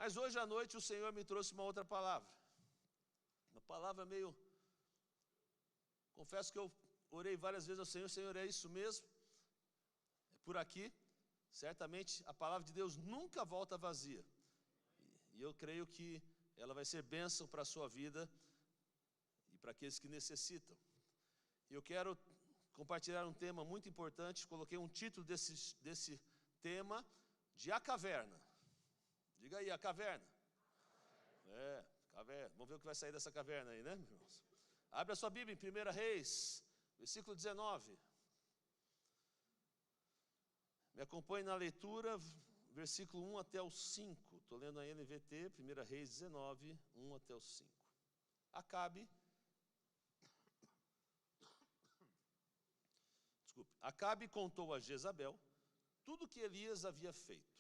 Mas hoje à noite o Senhor me trouxe uma outra palavra. Uma palavra meio... Confesso que eu orei várias vezes ao Senhor, Senhor, é isso mesmo? É por aqui. Certamente a palavra de Deus nunca volta vazia. E eu creio que ela vai ser bênção para a sua vida e para aqueles que necessitam. E eu quero compartilhar um tema muito importante. Coloquei um título desse tema de A Caverna. Diga aí, a caverna. Caverna. Vamos ver o que vai sair dessa caverna aí, né, irmãos? Abre a sua Bíblia em 1 Reis, versículo 19. Me acompanhe na leitura, versículo 1 até o 5. Estou lendo a NVT, 1 Reis 19, 1 até o 5. Acabe contou a Jezabel tudo o que Elias havia feito,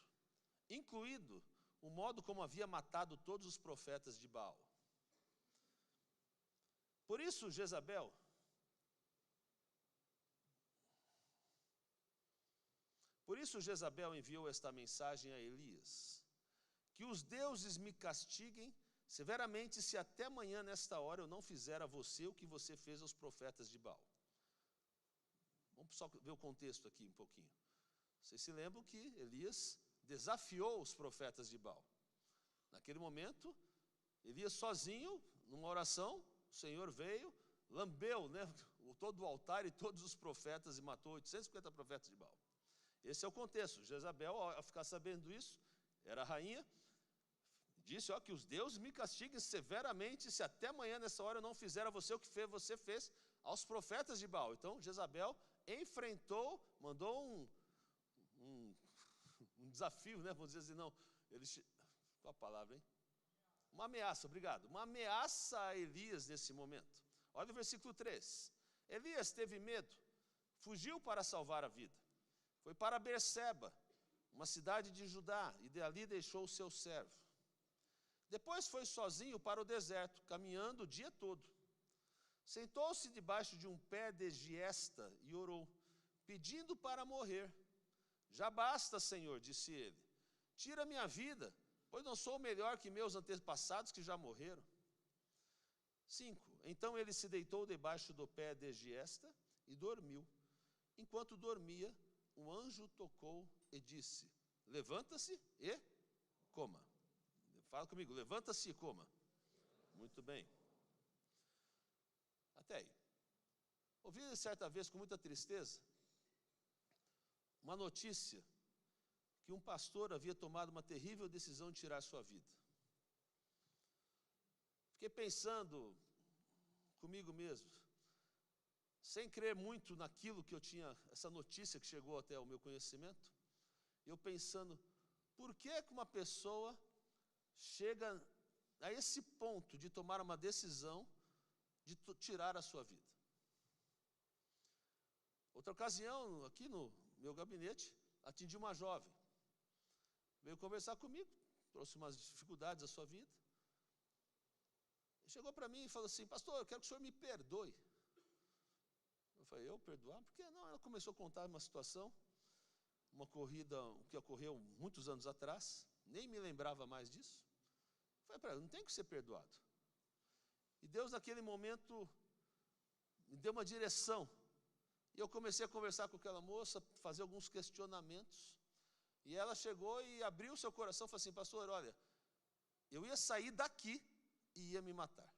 incluído o modo como havia matado todos os profetas de Baal. Por isso Jezabel enviou esta mensagem a Elias: que os deuses me castiguem severamente se até amanhã nesta hora eu não fizer a você o que você fez aos profetas de Baal. Vamos só ver o contexto aqui um pouquinho. Vocês se lembram que Elias desafiou os profetas de Baal. Naquele momento, Elias sozinho, numa oração, o Senhor veio, lambeu, né, todo o altar e todos os profetas e matou 850 profetas de Baal. Esse é o contexto. Jezabel, ao ficar sabendo isso, era a rainha, disse que os deuses me castiguem severamente se até amanhã nessa hora eu não fizer a você o que você fez aos profetas de Baal. Então Jezabel enfrentou, mandou um desafio, né? Vamos dizer assim, não, qual a palavra, hein? Uma ameaça, obrigado. Uma ameaça a Elias nesse momento. Olha o versículo 3. Elias teve medo, fugiu para salvar a vida. Foi para Berseba, uma cidade de Judá, e dali deixou o seu servo. Depois foi sozinho para o deserto, caminhando o dia todo. Sentou-se debaixo de um pé de giesta e orou, pedindo para morrer. Já basta, Senhor, disse ele. Tira minha vida, pois não sou melhor que meus antepassados que já morreram. 5. Então ele se deitou debaixo do pé de giesta e dormiu. Enquanto dormia, um anjo tocou e disse: levanta-se e coma. Fala comigo, levanta-se e coma. Muito bem. Até aí. Ouvi certa vez com muita tristeza uma notícia que um pastor havia tomado uma terrível decisão de tirar sua vida. Fiquei pensando comigo mesmo, sem crer muito naquilo que eu tinha, essa notícia que chegou até o meu conhecimento, eu pensando, por que uma pessoa chega a esse ponto de tomar uma decisão de tirar a sua vida? Outra ocasião, aqui no meu gabinete, atendi uma jovem. Veio conversar comigo, trouxe umas dificuldades da sua vida. Chegou para mim e falou assim: pastor, eu quero que o senhor me perdoe. Eu falei: eu perdoar? Por que não? Ela começou a contar uma situação, uma corrida que ocorreu muitos anos atrás, nem me lembrava mais disso. Eu falei para ela: não tem que ser perdoado. E Deus naquele momento me deu uma direção. E eu comecei a conversar com aquela moça, fazer alguns questionamentos. E ela chegou e abriu o seu coração e falou assim: pastor, olha, eu ia sair daqui e ia me matar.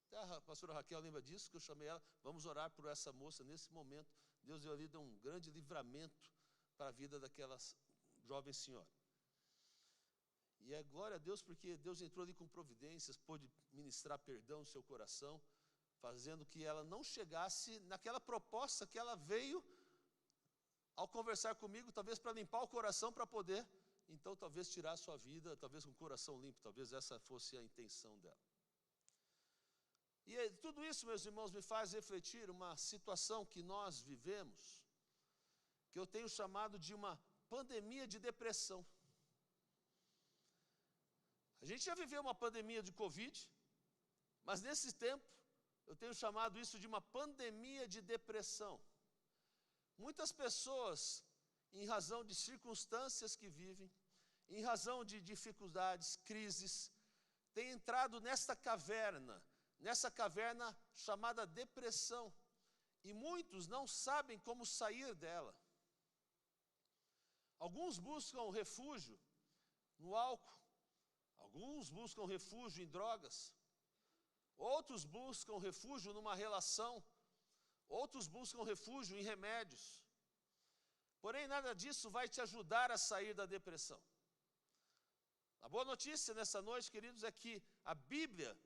Até a pastora Raquel lembra disso, que eu chamei ela, vamos orar por essa moça nesse momento. Deus deu ali um grande livramento para a vida daquela jovem senhora. E é glória a Deus, porque Deus entrou ali com providências, pôde ministrar perdão no seu coração, fazendo que ela não chegasse naquela proposta que ela veio ao conversar comigo, talvez para limpar o coração, para poder, então, talvez tirar a sua vida, talvez com o coração limpo, talvez essa fosse a intenção dela. E tudo isso, meus irmãos, me faz refletir uma situação que nós vivemos, que eu tenho chamado de uma pandemia de depressão. A gente já viveu uma pandemia de Covid, mas nesse tempo, eu tenho chamado isso de uma pandemia de depressão. Muitas pessoas, em razão de circunstâncias que vivem, em razão de dificuldades, crises, tem entrado nessa caverna chamada depressão, e muitos não sabem como sair dela. Alguns buscam refúgio no álcool, alguns buscam refúgio em drogas, outros buscam refúgio numa relação, outros buscam refúgio em remédios. Porém, nada disso vai te ajudar a sair da depressão. A boa notícia nessa noite, queridos, é que a Bíblia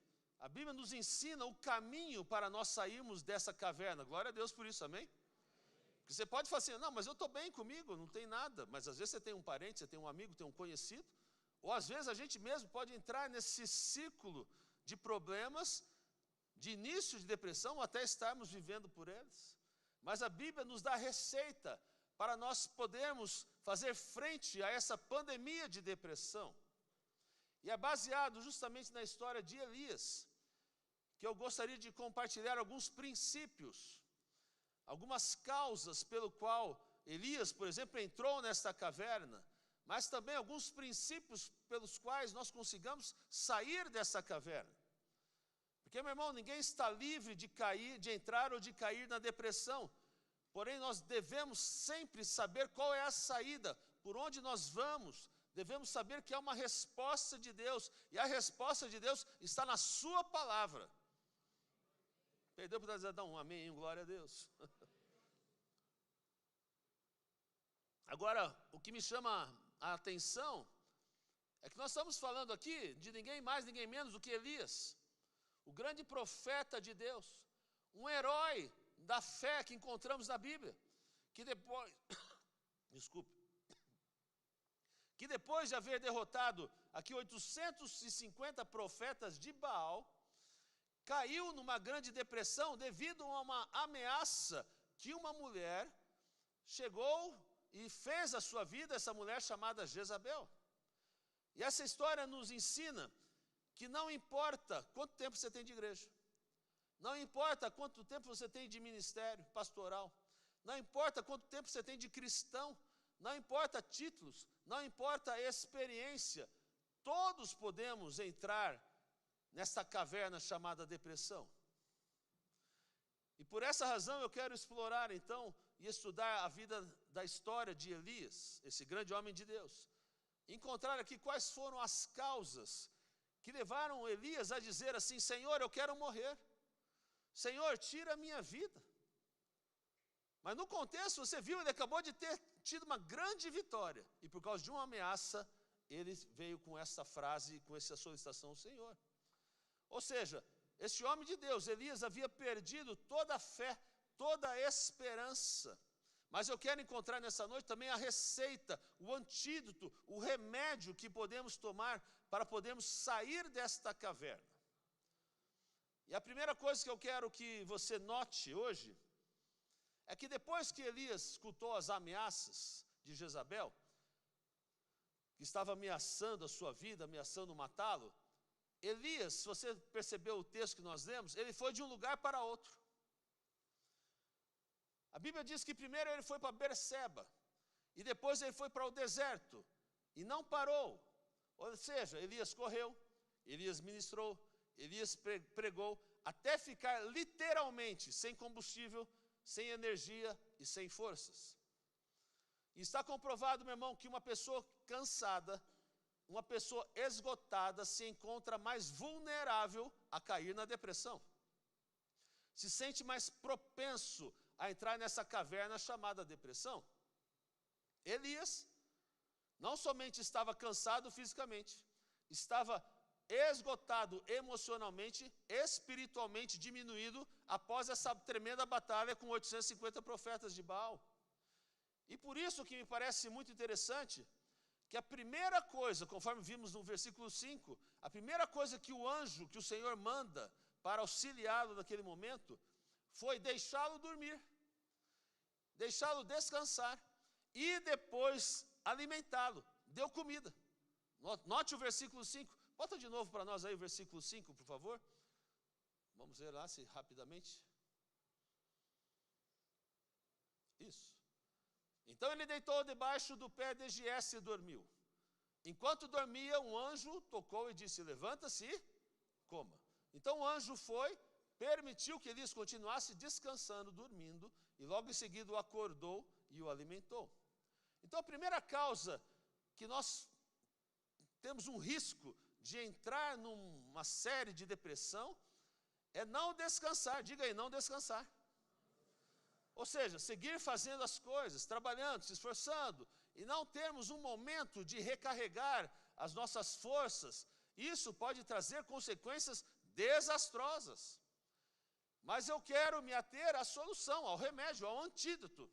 nos ensina o caminho para nós sairmos dessa caverna. Glória a Deus por isso, amém? Porque você pode falar assim, não, mas eu estou bem comigo, não tem nada. Mas às vezes você tem um parente, você tem um amigo, tem um conhecido. Ou às vezes a gente mesmo pode entrar nesse círculo de problemas, de início de depressão, até estarmos vivendo por eles. Mas a Bíblia nos dá receita para nós podermos fazer frente a essa pandemia de depressão. E é baseado justamente na história de Elias, que eu gostaria de compartilhar alguns princípios, algumas causas pelo qual Elias, por exemplo, entrou nesta caverna, mas também alguns princípios pelos quais nós consigamos sair dessa caverna. Porque, meu irmão, ninguém está livre de cair, de entrar ou de cair na depressão. Porém, nós devemos sempre saber qual é a saída, por onde nós vamos. Devemos saber que há uma resposta de Deus, e a resposta de Deus está na sua palavra. Perdeu para dizer, um amém, glória a Deus. Agora, o que me chama a atenção é que nós estamos falando aqui de ninguém mais, ninguém menos do que Elias, o grande profeta de Deus, um herói da fé que encontramos na Bíblia, que depois, que depois de haver derrotado aqui 850 profetas de Baal, caiu numa grande depressão devido a uma ameaça que uma mulher chegou e fez a sua vida, essa mulher chamada Jezabel. E essa história nos ensina que não importa quanto tempo você tem de igreja, não importa quanto tempo você tem de ministério pastoral, não importa quanto tempo você tem de cristão, não importa títulos, não importa a experiência, todos podemos entrar nessa caverna chamada depressão. E por essa razão eu quero explorar então e estudar a vida da história de Elias, esse grande homem de Deus. Encontrar aqui quais foram as causas que levaram Elias a dizer assim, Senhor, eu quero morrer. Senhor, tira a minha vida. Mas no contexto, você viu, ele acabou de ter tido uma grande vitória. E por causa de uma ameaça, ele veio com essa frase, com essa solicitação ao Senhor. Ou seja, esse homem de Deus, Elias, havia perdido toda a fé, toda a esperança. Mas eu quero encontrar nessa noite também a receita, o antídoto, o remédio que podemos tomar para podermos sair desta caverna. E a primeira coisa que eu quero que você note hoje é que depois que Elias escutou as ameaças de Jezabel, que estava ameaçando a sua vida, ameaçando matá-lo, Elias, se você percebeu o texto que nós lemos, ele foi de um lugar para outro. A Bíblia diz que primeiro ele foi para Berseba, e depois ele foi para o deserto, e não parou. Ou seja, Elias correu, Elias ministrou, Elias pregou, até ficar literalmente sem combustível, sem energia e sem forças. E está comprovado, meu irmão, que uma pessoa cansada, uma pessoa esgotada se encontra mais vulnerável a cair na depressão. Se sente mais propenso a entrar nessa caverna chamada depressão. Elias não somente estava cansado fisicamente, estava esgotado emocionalmente, espiritualmente diminuído após essa tremenda batalha com 850 profetas de Baal. E por isso que me parece muito interessante que a primeira coisa, conforme vimos no versículo 5, a primeira coisa que o anjo, que o Senhor manda para auxiliá-lo naquele momento, foi deixá-lo dormir, deixá-lo descansar e depois alimentá-lo, deu comida. Note o versículo 5, bota de novo para nós aí o versículo 5, por favor. Vamos ver lá se rapidamente. Isso. Então ele deitou debaixo do pé de Giesse e dormiu. Enquanto dormia, um anjo tocou e disse: levanta-se e coma. Então o anjo foi, permitiu que Elias continuasse descansando, dormindo, e logo em seguida o acordou e o alimentou. Então a primeira causa que nós temos um risco de entrar numa série de depressão é não descansar. Diga aí, não descansar. Ou seja, seguir fazendo as coisas, trabalhando, se esforçando, e não termos um momento de recarregar as nossas forças. Isso pode trazer consequências desastrosas. Mas eu quero me ater à solução, ao remédio, ao antídoto.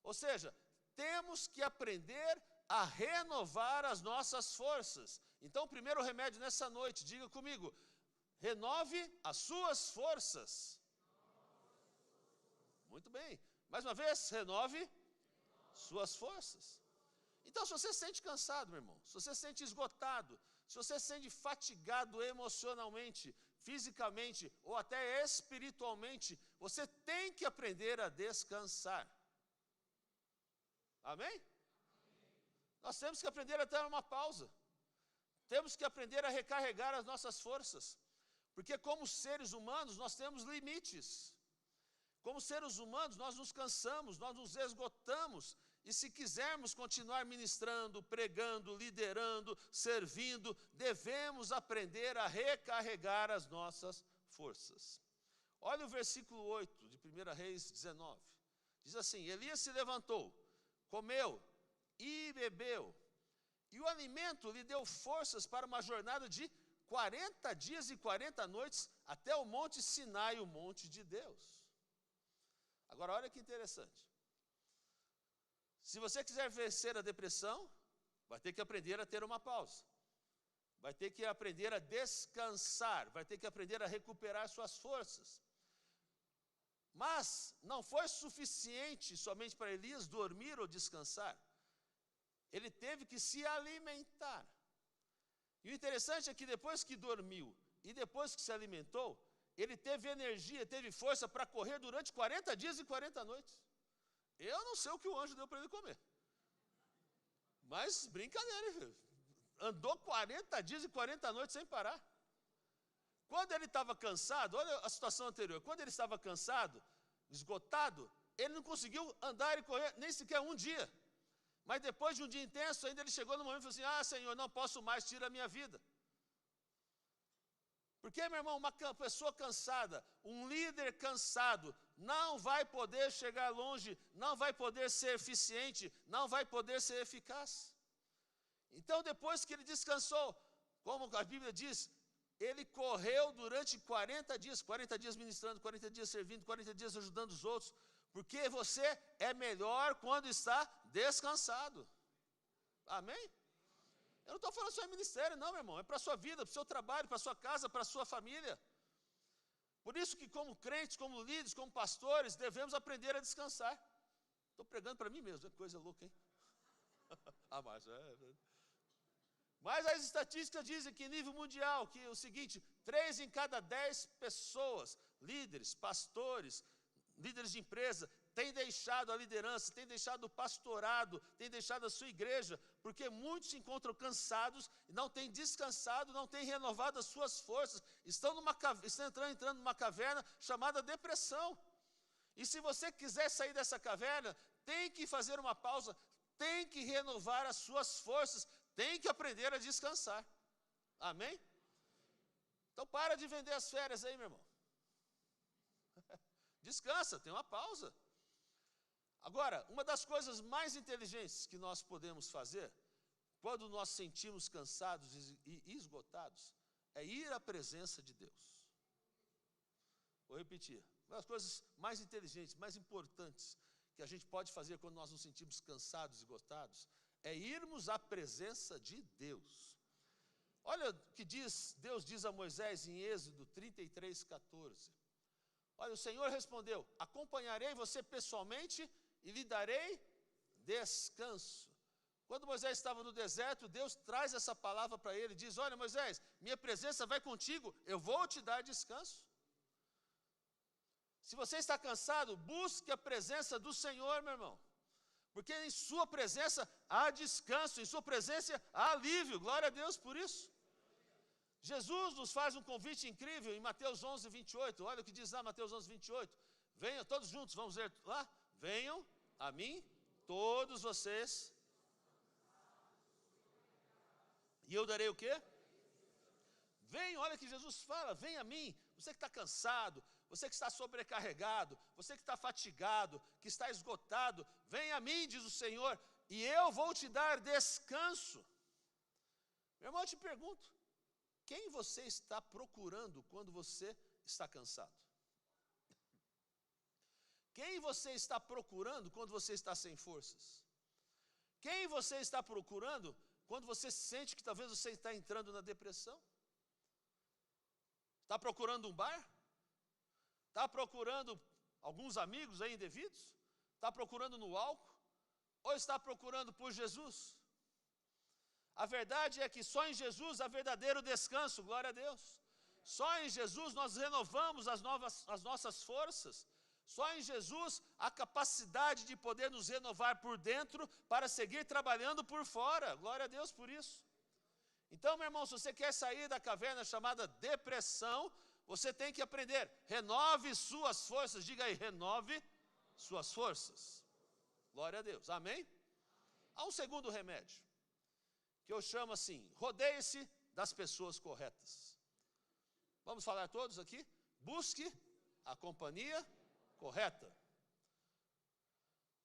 Ou seja, temos que aprender a renovar as nossas forças. Então, o primeiro remédio nessa noite, diga comigo: renove as suas forças. Muito bem. Mais uma vez, renove suas forças. Então, se você se sente cansado, meu irmão, se você se sente esgotado, se você se sente fatigado emocionalmente, fisicamente ou até espiritualmente, você tem que aprender a descansar. Amém? Nós temos que aprender a ter uma pausa. Temos que aprender a recarregar as nossas forças. Porque como seres humanos, nós temos limites. Como seres humanos, nós nos cansamos, nós nos esgotamos. E se quisermos continuar ministrando, pregando, liderando, servindo, devemos aprender a recarregar as nossas forças. Olha o versículo 8 de 1 Reis 19. Diz assim: Elias se levantou, comeu e bebeu, e o alimento lhe deu forças para uma jornada de 40 dias e 40 noites até o monte Sinai, o monte de Deus. Agora olha que interessante. Se você quiser vencer a depressão, vai ter que aprender a ter uma pausa. Vai ter que aprender a descansar, vai ter que aprender a recuperar suas forças. Mas não foi suficiente somente para Elias dormir ou descansar. Ele teve que se alimentar. E o interessante é que depois que dormiu e depois que se alimentou, ele teve energia, teve força para correr durante 40 dias e 40 noites. Eu não sei o que o anjo deu para ele comer. Mas brincadeira, filho. Andou 40 dias e 40 noites sem parar. Quando ele estava cansado, olha a situação anterior, quando ele estava cansado, esgotado, ele não conseguiu andar e correr nem sequer um dia. Mas depois de um dia intenso, ainda ele chegou no momento e falou assim: ah, Senhor, não posso mais, tira a minha vida. Porque, meu irmão, uma pessoa cansada, um líder cansado, não vai poder chegar longe, não vai poder ser eficiente, não vai poder ser eficaz. Então, depois que ele descansou, como a Bíblia diz, ele correu durante 40 dias ministrando, 40 dias servindo, 40 dias ajudando os outros, porque você é melhor quando está descansado. Amém? Eu não estou falando só em ministério, não, meu irmão. É para a sua vida, para o seu trabalho, para a sua casa, para a sua família. Por isso que como crentes, como líderes, como pastores, devemos aprender a descansar. Estou pregando para mim mesmo, é coisa louca, hein? Ah, mas Mas as estatísticas dizem que em nível mundial, que é o seguinte: 3 em cada 10 pessoas, líderes, pastores, líderes de empresa, têm deixado a liderança, têm deixado o pastorado, têm deixado a sua igreja, porque muitos se encontram cansados, não têm descansado, não têm renovado as suas forças, estão entrando numa caverna chamada depressão. E se você quiser sair dessa caverna, tem que fazer uma pausa, tem que renovar as suas forças, tem que aprender a descansar. Amém? Então para de vender as férias aí, meu irmão. Descansa, tem uma pausa. Agora, uma das coisas mais inteligentes que nós podemos fazer, quando nós sentimos cansados e esgotados, é ir à presença de Deus. Vou repetir. Uma das coisas mais inteligentes, mais importantes que a gente pode fazer quando nós nos sentimos cansados e esgotados, é irmos à presença de Deus. Olha o que Deus diz a Moisés em Êxodo 33:14. Olha, o Senhor respondeu: acompanharei você pessoalmente e lhe darei descanso. Quando Moisés estava no deserto, Deus traz essa palavra para ele, diz: olha, Moisés, minha presença vai contigo, eu vou te dar descanso. Se você está cansado, busque a presença do Senhor, meu irmão. Porque em sua presença há descanso, em sua presença há alívio. Glória a Deus por isso. Jesus nos faz um convite incrível em Mateus 11, 28. Olha o que diz lá Mateus 11, 28. Venham todos juntos, vamos ver lá. Venham a mim, todos vocês, e eu darei o quê? Venham, olha que Jesus fala, venha a mim, você que está cansado, você que está sobrecarregado, você que está fatigado, que está esgotado, venha a mim, diz o Senhor, e eu vou te dar descanso. Meu irmão, eu te pergunto, quem você está procurando quando você está cansado? Quem você está procurando quando você está sem forças? Quem você está procurando quando você sente que talvez você está entrando na depressão? Está procurando um bar? Está procurando alguns amigos aí indevidos? Está procurando no álcool? Ou está procurando por Jesus? A verdade é que só em Jesus há verdadeiro descanso, glória a Deus. Só em Jesus nós renovamos as nossas forças. Só em Jesus a capacidade de poder nos renovar por dentro para seguir trabalhando por fora. Glória a Deus por isso. Então, meu irmão, se você quer sair da caverna chamada depressão, você tem que aprender. Renove suas forças. Diga aí, renove suas forças. Glória a Deus. Amém? Há um segundo remédio, que eu chamo assim, rodeie-se das pessoas corretas. Vamos falar todos aqui? Busque a companhia correta.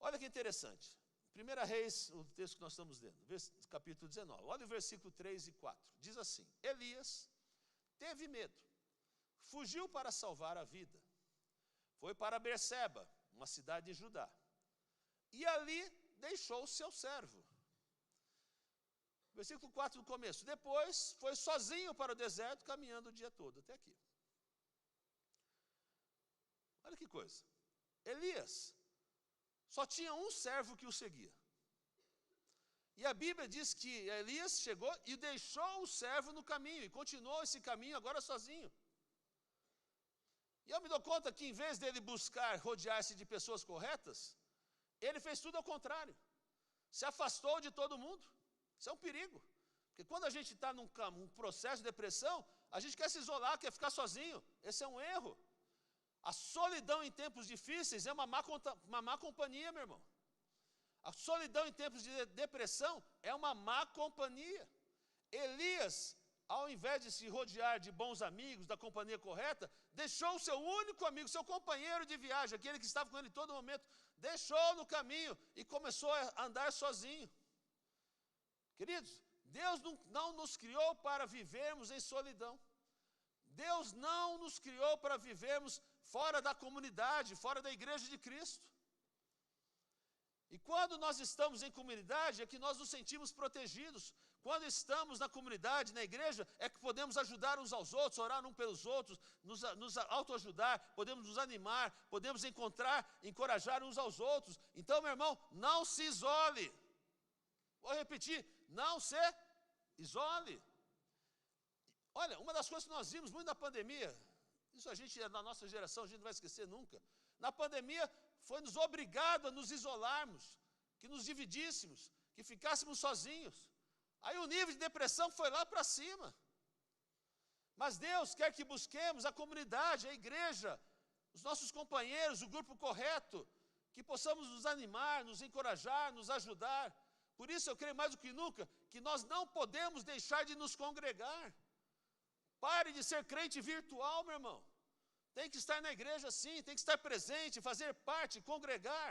Olha que interessante. 1 Reis, o texto que nós estamos lendo, capítulo 19. Olha o versículo 3 e 4. Diz assim: Elias teve medo, fugiu para salvar a vida. Foi para Berseba, uma cidade de Judá. E ali deixou o seu servo. Versículo 4 do começo. Depois foi sozinho para o deserto, caminhando o dia todo, até aqui. Olha que coisa. Elias só tinha um servo que o seguia. E a Bíblia diz que Elias chegou e deixou o servo no caminho, e continuou esse caminho agora sozinho. E eu me dou conta que em vez dele buscar rodear-se de pessoas corretas, ele fez tudo ao contrário. Se afastou de todo mundo. Isso é um perigo. Porque quando a gente está num processo de depressão, a gente quer se isolar, quer ficar sozinho. Esse é um erro. A solidão em tempos difíceis é uma má companhia, meu irmão. A solidão em tempos de depressão é uma má companhia. Elias, ao invés de se rodear de bons amigos, da companhia correta, deixou o seu único amigo, seu companheiro de viagem, aquele que estava com ele em todo momento, deixou no caminho e começou a andar sozinho. Queridos, Deus não nos criou para vivermos em solidão. Deus não nos criou para vivermos fora da comunidade, fora da igreja de Cristo. E quando nós estamos em comunidade, é que nós nos sentimos protegidos. Quando estamos na comunidade, na igreja, é que podemos ajudar uns aos outros, orar uns pelos outros, nos autoajudar, podemos nos animar, podemos encorajar uns aos outros. Então, meu irmão, não se isole. Vou repetir, não se isole. Olha, uma das coisas que nós vimos muito na pandemia, isso a gente, na nossa geração, a gente não vai esquecer nunca. Na pandemia, foi nos obrigado a nos isolarmos, que nos dividíssemos, que ficássemos sozinhos. Aí o nível de depressão foi lá para cima. Mas Deus quer que busquemos a comunidade, a igreja, os nossos companheiros, o grupo correto, que possamos nos animar, nos encorajar, nos ajudar. Por isso eu creio mais do que nunca que nós não podemos deixar de nos congregar. Pare de ser crente virtual, meu irmão. Tem que estar na igreja sim, tem que estar presente, fazer parte, congregar.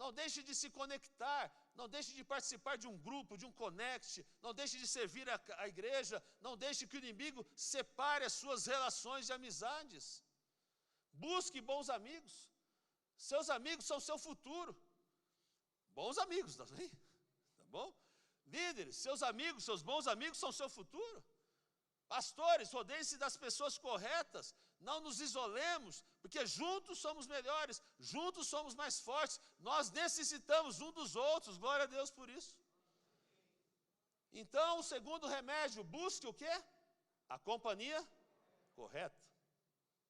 Não deixe de se conectar, não deixe de participar de um grupo, de um connect, não deixe de servir a igreja, não deixe que o inimigo separe as suas relações de amizades. Busque bons amigos. Seus amigos são seu futuro. Bons amigos, tá bom? Líderes, seus amigos, seus bons amigos são seu futuro. Pastores, rodeiem-se das pessoas corretas. Não nos isolemos, porque juntos somos melhores, juntos somos mais fortes. Nós necessitamos um dos outros, glória a Deus por isso. Então, o segundo remédio, busque o quê? A companhia correta.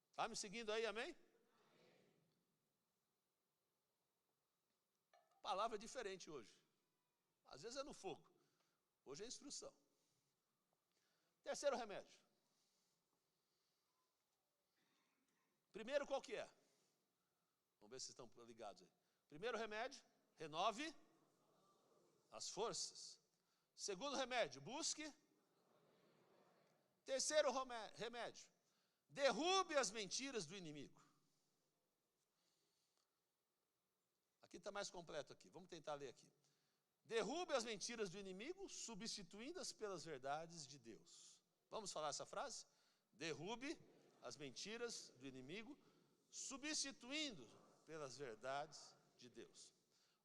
Está me seguindo aí, amém? palavra diferente hoje. Às vezes é no fogo. Hoje é instrução. Terceiro remédio. Primeiro, qual que é? Vamos ver se estão ligados aí. Primeiro remédio, renove as forças. Segundo remédio, busque. Terceiro remédio, derrube as mentiras do inimigo. Aqui está mais completo aqui, vamos tentar ler aqui. Derrube as mentiras do inimigo, substituindo-as pelas verdades de Deus. Vamos falar essa frase? Derrube as mentiras do inimigo, substituindo pelas verdades de Deus.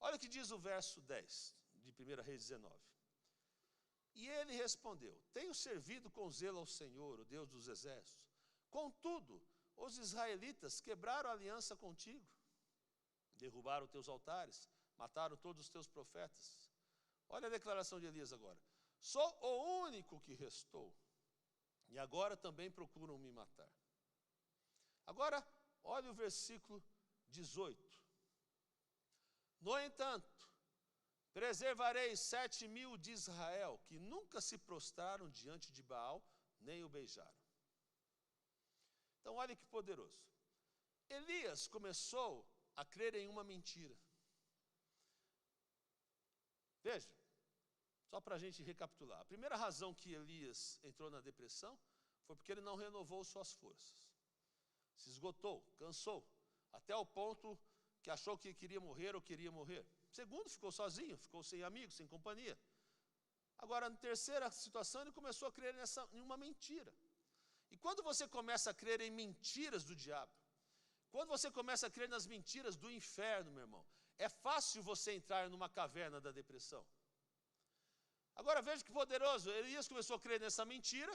Olha o que diz o verso 10 de 1 Reis 19. E ele respondeu: tenho servido com zelo ao Senhor, o Deus dos exércitos. Contudo, os israelitas quebraram a aliança contigo, derrubaram teus altares, mataram todos os teus profetas. Olha a declaração de Elias agora. Sou o único que restou, e agora também procuram me matar. Agora, olha o versículo 18. No entanto, preservarei 7.000 de Israel, que nunca se prostraram diante de Baal, nem o beijaram. Então, olha que poderoso. Elias começou a crer em uma mentira. Veja, só para a gente recapitular. A primeira razão que Elias entrou na depressão foi porque ele não renovou suas forças. Se esgotou, cansou, até o ponto que achou que queria morrer ou queria morrer. Segundo, ficou sozinho, ficou sem amigos, sem companhia. Agora, na terceira situação, ele começou a crer em uma mentira. E quando você começa a crer em mentiras do diabo, quando você começa a crer nas mentiras do inferno, meu irmão, é fácil você entrar numa caverna da depressão. Agora veja que poderoso, Elias começou a crer nessa mentira,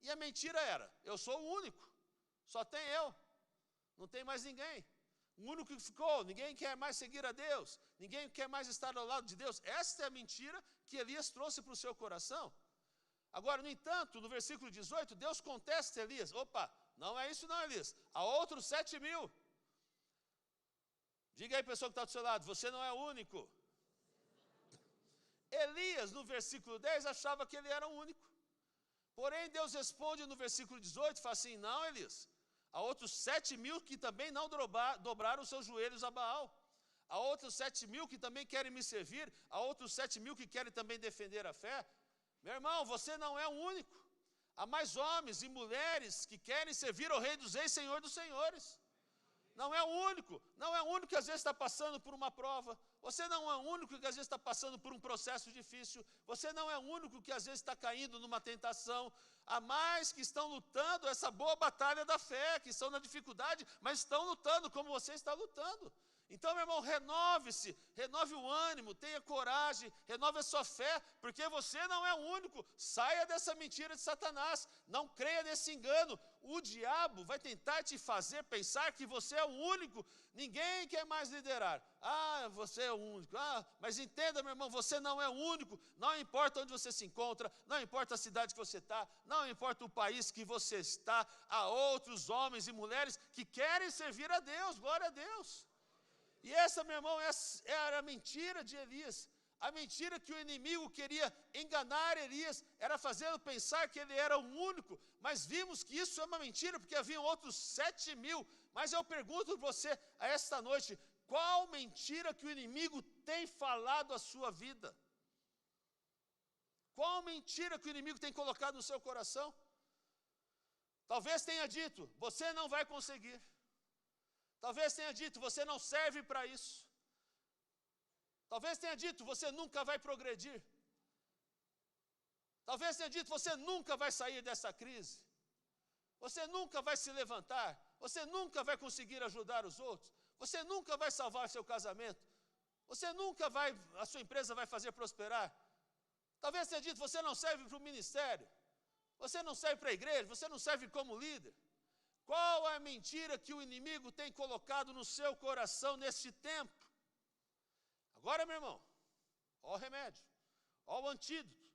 e a mentira era: eu sou o único, só tem eu, não tem mais ninguém. O único que ficou, ninguém quer mais seguir a Deus, ninguém quer mais estar ao lado de Deus. Esta é a mentira que Elias trouxe para o seu coração. Agora, no entanto, no versículo 18, Deus contesta Elias: opa, não é isso não, Elias, há outros 7.000. Diga aí, pessoa que está do seu lado, você não é o único. Elias, no versículo 10, achava que ele era o único. Porém, Deus responde no versículo 18, fala assim: não, Elias, há outros 7.000 que também não dobraram seus joelhos a Baal. Há outros 7.000 que também querem me servir. Há outros 7.000 que querem também defender a fé. Meu irmão, você não é o único. Há mais homens e mulheres que querem servir ao Rei dos Reis, Senhor dos Senhores. Não é o único. Não é o único que às vezes está passando por uma prova. Você não é o único que às vezes está passando por um processo difícil. Você não é o único que às vezes está caindo numa tentação. Há mais que estão lutando essa boa batalha da fé, que estão na dificuldade, mas estão lutando como você está lutando. Então, meu irmão, renove-se, renove o ânimo, tenha coragem, renove a sua fé, porque você não é o único. Saia dessa mentira de Satanás, não creia nesse engano. O diabo vai tentar te fazer pensar que você é o único, ninguém quer mais liderar. Ah, você é o único. Ah, mas entenda, meu irmão, você não é o único. Não importa onde você se encontra, não importa a cidade que você está, não importa o país que você está, há outros homens e mulheres que querem servir a Deus, glória a Deus. E essa, meu irmão, era a mentira de Elias. A mentira que o inimigo queria enganar Elias era fazê-lo pensar que ele era o único. Mas vimos que isso é uma mentira, porque haviam outros 7.000. Mas eu pergunto a você, a esta noite, qual mentira que o inimigo tem falado à sua vida? Qual mentira que o inimigo tem colocado no seu coração? Talvez tenha dito: você não vai conseguir. Talvez tenha dito: você não serve para isso. Talvez tenha dito: você nunca vai progredir. Talvez tenha dito: você nunca vai sair dessa crise. Você nunca vai se levantar. Você nunca vai conseguir ajudar os outros. Você nunca vai salvar seu casamento. Você nunca vai, a sua empresa vai fazer prosperar. Talvez tenha dito: você não serve para o ministério. Você não serve para a igreja. Você não serve como líder. Qual é a mentira que o inimigo tem colocado no seu coração neste tempo? Agora, meu irmão, ó o remédio, ó o antídoto.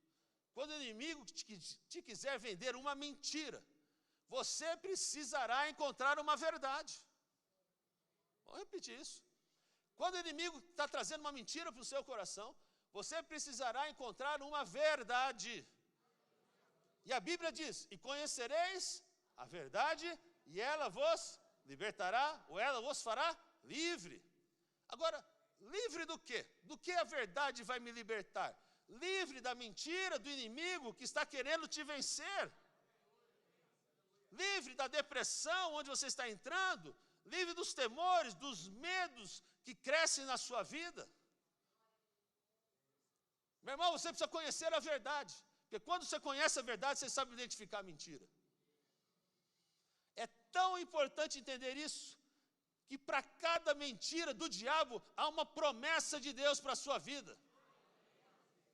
Quando o inimigo te quiser vender uma mentira, você precisará encontrar uma verdade. Vamos repetir isso. Quando o inimigo está trazendo uma mentira para o seu coração, você precisará encontrar uma verdade. E a Bíblia diz, e conhecereis a verdade, e ela vos libertará, ou ela vos fará livre. Agora, livre do quê? Do que a verdade vai me libertar? Livre da mentira do inimigo que está querendo te vencer. Livre da depressão onde você está entrando. Livre dos temores, dos medos que crescem na sua vida. Meu irmão, você precisa conhecer a verdade. Porque quando você conhece a verdade, você sabe identificar a mentira. É tão importante entender isso, que para cada mentira do diabo, há uma promessa de Deus para a sua vida.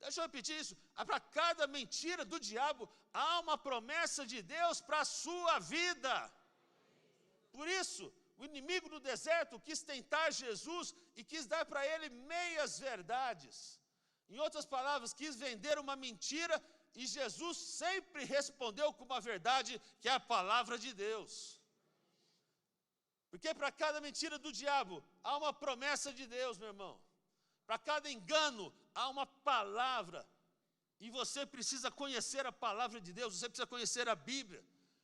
Deixa eu repetir isso. Para cada mentira do diabo, há uma promessa de Deus para a sua vida. Por isso, o inimigo no deserto quis tentar Jesus e quis dar para ele meias verdades. Em outras palavras, quis vender uma mentira e Jesus sempre respondeu com uma verdade, que é a palavra de Deus. Porque para cada mentira do diabo, há uma promessa de Deus, meu irmão. Para cada engano, há uma palavra. E você precisa conhecer a palavra de Deus, você precisa conhecer a Bíblia.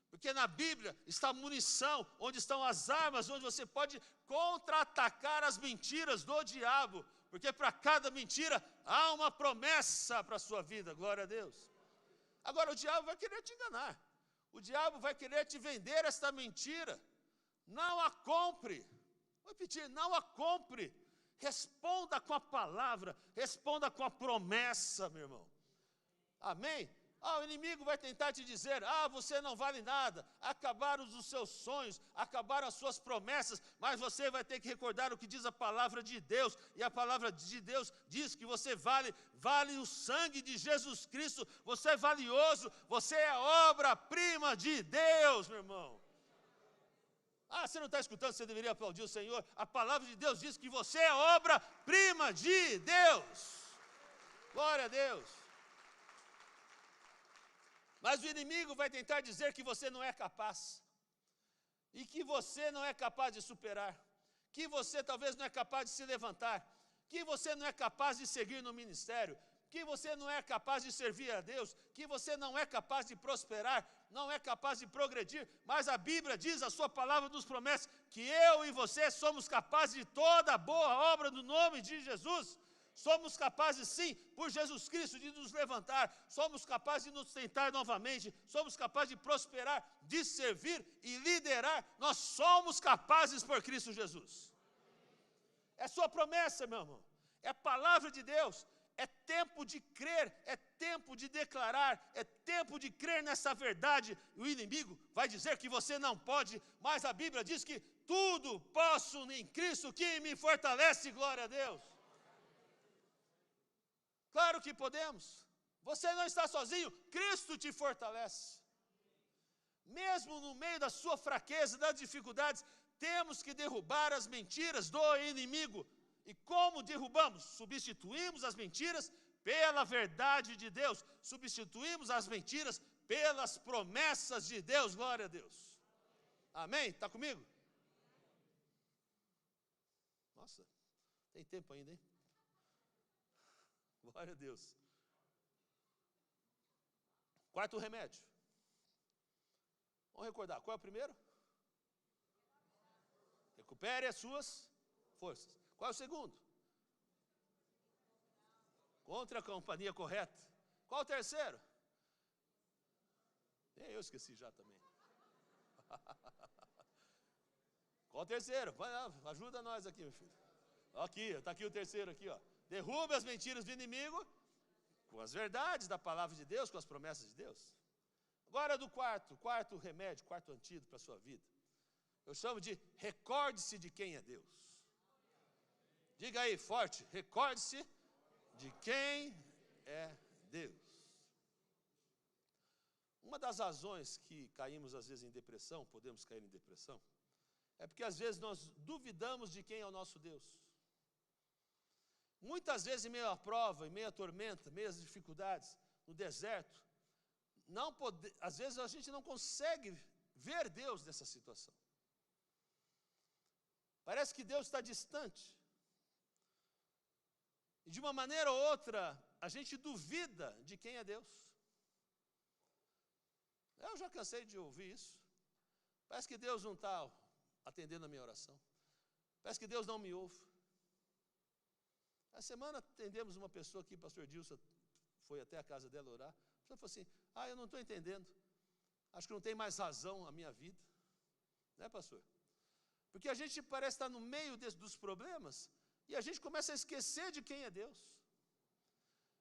Porque na Bíblia está a munição, onde estão as armas, onde você pode contra-atacar as mentiras do diabo. Porque para cada mentira, há uma promessa para a sua vida, glória a Deus. Agora, o diabo vai querer te enganar. O diabo vai querer te vender esta mentira. Não a compre. Vou repetir, não a compre. Responda com a palavra, responda com a promessa, meu irmão. Amém? O inimigo vai tentar te dizer, você não vale nada, acabaram os seus sonhos, acabaram as suas promessas, mas você vai ter que recordar o que diz a palavra de Deus, e a palavra de Deus diz que você vale o sangue de Jesus Cristo, você é valioso, você é obra-prima de Deus, meu irmão. Você não está escutando, você deveria aplaudir o Senhor. A palavra de Deus diz que você é obra-prima de Deus. Glória a Deus. Mas o inimigo vai tentar dizer que você não é capaz. E que você não é capaz de superar. Que você talvez não é capaz de se levantar. Que você não é capaz de seguir no ministério. Que você não é capaz de servir a Deus. Que você não é capaz de prosperar. Não é capaz de progredir. Mas a Bíblia diz, a sua palavra nos promete, que eu e você somos capazes de toda boa obra no nome de Jesus. Somos capazes sim, por Jesus Cristo, de nos levantar. Somos capazes de nos tentar novamente. Somos capazes de prosperar, de servir e liderar. Nós somos capazes por Cristo Jesus. É sua promessa, meu irmão. É a palavra de Deus. É tempo de crer, é tempo de declarar, é tempo de crer nessa verdade. E o inimigo vai dizer que você não pode, mas a Bíblia diz que tudo posso em Cristo que me fortalece, glória a Deus. Claro que podemos. Você não está sozinho, Cristo te fortalece. Mesmo no meio da sua fraqueza, das dificuldades, temos que derrubar as mentiras do inimigo. E como derrubamos? Substituímos as mentiras pela verdade de Deus. Substituímos as mentiras pelas promessas de Deus. Glória a Deus. Amém? Está comigo? Nossa, tem tempo ainda, hein? Glória a Deus. Quarto remédio. Vamos recordar. Qual é o primeiro? Recupere as suas forças. Qual é o segundo? Contra a companhia correta. Qual o terceiro? Eu esqueci já também. Qual o terceiro? Vai lá, ajuda nós aqui, meu filho. Aqui, está aqui o terceiro aqui, ó. Derrube as mentiras do inimigo com as verdades da palavra de Deus, com as promessas de Deus. Agora do quarto remédio, quarto antídoto para a sua vida. Eu chamo de recorde-se de quem é Deus. Diga aí forte, recorde-se de quem é Deus. Uma das razões que caímos às vezes em depressão, podemos cair em depressão, é porque às vezes nós duvidamos de quem é o nosso Deus. Muitas vezes em meio à prova, em meio à tormenta, em meio às dificuldades, no deserto, às vezes a gente não consegue ver Deus nessa situação. Parece que Deus está distante. E de uma maneira ou outra, a gente duvida de quem é Deus. Eu já cansei de ouvir isso. Parece que Deus não está atendendo a minha oração. Parece que Deus não me ouve. Essa semana atendemos uma pessoa aqui, pastor Dilson foi até a casa dela orar. A pessoa falou assim, eu não estou entendendo. Acho que não tem mais razão a minha vida. Né, pastor? Porque a gente parece estar no meio dos problemas e a gente começa a esquecer de quem é Deus.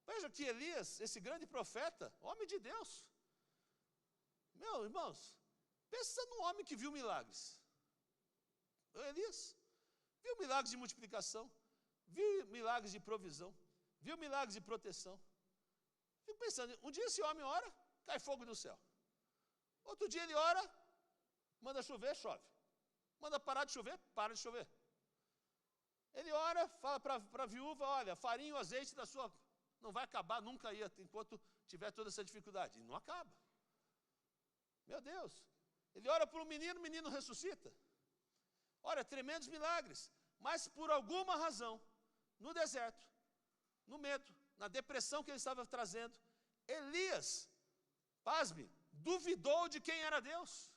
Veja que Elias, esse grande profeta, homem de Deus. Meus irmãos, pensa num homem que viu milagres. Elias viu milagres de multiplicação, viu milagres de provisão, viu milagres de proteção. Fico pensando, um dia esse homem ora, cai fogo do céu. Outro dia ele ora, manda chover, chove. Manda parar de chover, para de chover. Ele ora, fala para a viúva, olha, farinha e azeite da sua... Não vai acabar nunca aí, enquanto tiver toda essa dificuldade. E não acaba. Meu Deus. Ele ora para o menino ressuscita. Olha, tremendos milagres. Mas por alguma razão, no deserto, no medo, na depressão que ele estava trazendo, Elias, pasme, duvidou de quem era Deus.